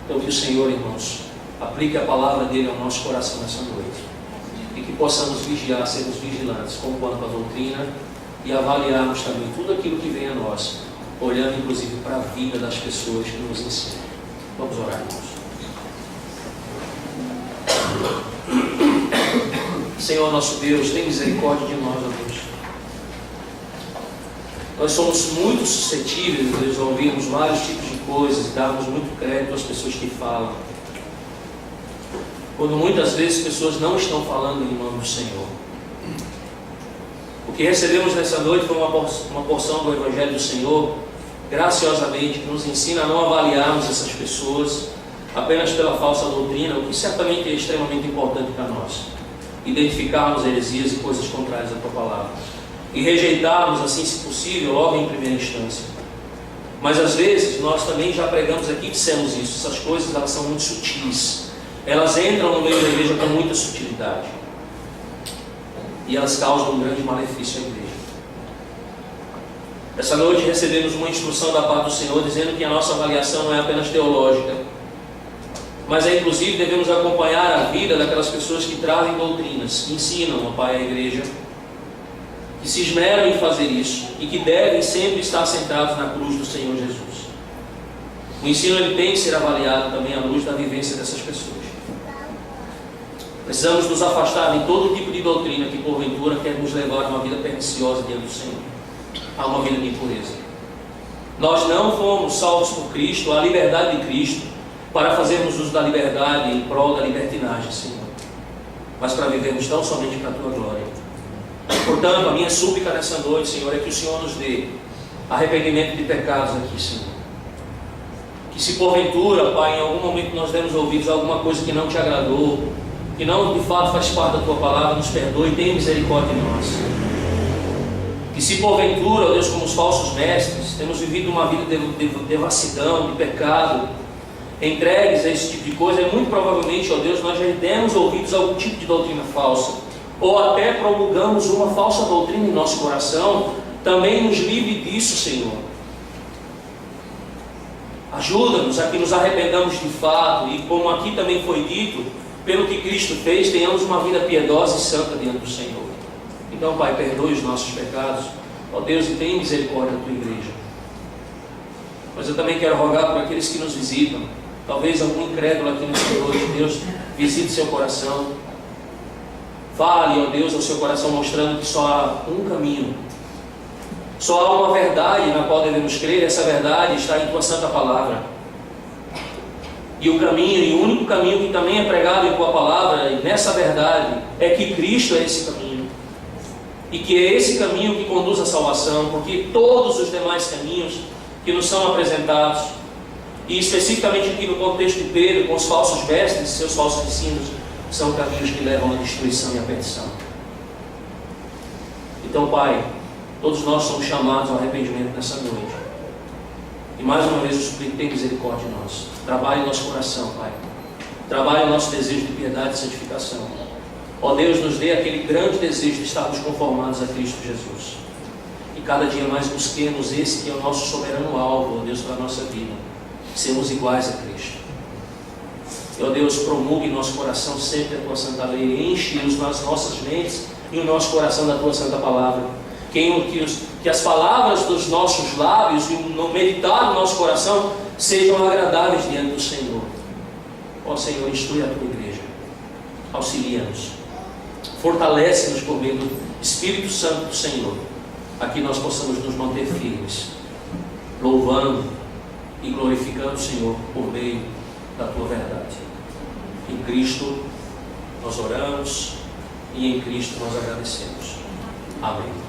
Speaker 1: Então que o Senhor, irmãos, aplique a palavra dele ao nosso coração nessa noite, e que possamos vigiar, sermos vigilantes com quanto à doutrina, e avaliarmos também tudo aquilo que vem a nós, olhando inclusive para a vida das pessoas que nos ensinam. Vamos orar, irmãos. Senhor nosso Deus, tem misericórdia de nós, ó Deus. Nós somos muito suscetíveis, Deus, a ouvirmos vários tipos de coisas e darmos muito crédito às pessoas que falam, quando muitas vezes pessoas não estão falando em nome do Senhor. O que recebemos nessa noite foi uma porção do Evangelho do Senhor, graciosamente, que nos ensina a não avaliarmos essas pessoas apenas pela falsa doutrina, o que certamente é extremamente importante para nós. Identificarmos heresias e coisas contrárias à tua palavra e rejeitarmos, assim, se possível, logo em primeira instância. Mas às vezes nós também já pregamos aqui, dissemos isso, essas coisas elas são muito sutis, elas entram no meio da igreja com muita sutilidade e elas causam um grande malefício à igreja. Essa noite recebemos uma instrução da parte do Senhor dizendo que a nossa avaliação não é apenas teológica, mas inclusive devemos acompanhar a vida daquelas pessoas que trazem doutrinas, que ensinam, ó Pai, a igreja, que se esmeram em fazer isso e que devem sempre estar centrados na cruz do Senhor Jesus. O ensino ele tem que ser avaliado também à luz da vivência dessas pessoas. Precisamos nos afastar de todo tipo de doutrina que porventura quer nos levar a uma vida perniciosa diante do Senhor, a uma vida de impureza. Nós não fomos salvos por Cristo, a liberdade de Cristo, para fazermos uso da liberdade em prol da libertinagem, Senhor, mas para vivermos tão somente para a Tua glória. Portanto, a minha súplica nessa noite, Senhor, é que o Senhor nos dê arrependimento de pecados aqui, Senhor. Que se porventura, Pai, em algum momento nós demos ouvidos a alguma coisa que não Te agradou, que não de fato faz parte da Tua palavra, nos perdoe e tenha misericórdia de nós. Que se porventura, ó Deus, como os falsos mestres, temos vivido uma vida de devassidão, de pecado, entregues a esse tipo de coisa, muito provavelmente, ó Deus, nós já demos ouvidos a algum tipo de doutrina falsa, ou até promulgamos uma falsa doutrina em nosso coração. Também nos livre disso, Senhor. Ajuda-nos a que nos arrependamos de fato e, como aqui também foi dito, pelo que Cristo fez, tenhamos uma vida piedosa e santa diante do Senhor. Então, Pai, perdoe os nossos pecados, ó Deus, e tenha misericórdia da Tua igreja. Mas eu também quero rogar por aqueles que nos visitam, talvez algum incrédulo aqui nessa noite, Deus, visite seu coração. Fale, ó Deus, ao seu coração, mostrando que só há um caminho, só há uma verdade na qual devemos crer. Essa verdade está em Tua Santa Palavra. E o caminho, e o único caminho que também é pregado em Tua Palavra, e nessa verdade, é que Cristo é esse caminho. E que é esse caminho que conduz à salvação, porque todos os demais caminhos que nos são apresentados, e especificamente aqui no contexto de Pedro, com os falsos mestres, seus falsos ensinos, são caminhos que levam à destruição e à perdição. Então, Pai, todos nós somos chamados ao arrependimento nessa noite. E mais uma vez eu suplico, tem misericórdia de nós. Trabalhe nosso coração, Pai. Trabalhe nosso desejo de piedade e santificação. Ó Deus, nos dê aquele grande desejo de estarmos conformados a Cristo Jesus. E cada dia mais busquemos esse que é o nosso soberano alvo, ó Deus, para a nossa vida. Sermos iguais a Cristo. E, ó Deus, promulgue em nosso coração sempre a Tua Santa Lei. Enche-nos nas nossas mentes e o nosso coração da Tua Santa Palavra. Que as palavras dos nossos lábios e o meditar do nosso coração sejam agradáveis diante do Senhor. Ó Senhor, instrui a Tua igreja. Auxilia-nos. Fortalece-nos por meio do Espírito Santo do Senhor. Aqui nós possamos nos manter firmes, louvando e glorificando o Senhor por meio da Tua verdade. Em Cristo nós oramos e em Cristo nós agradecemos. Amém.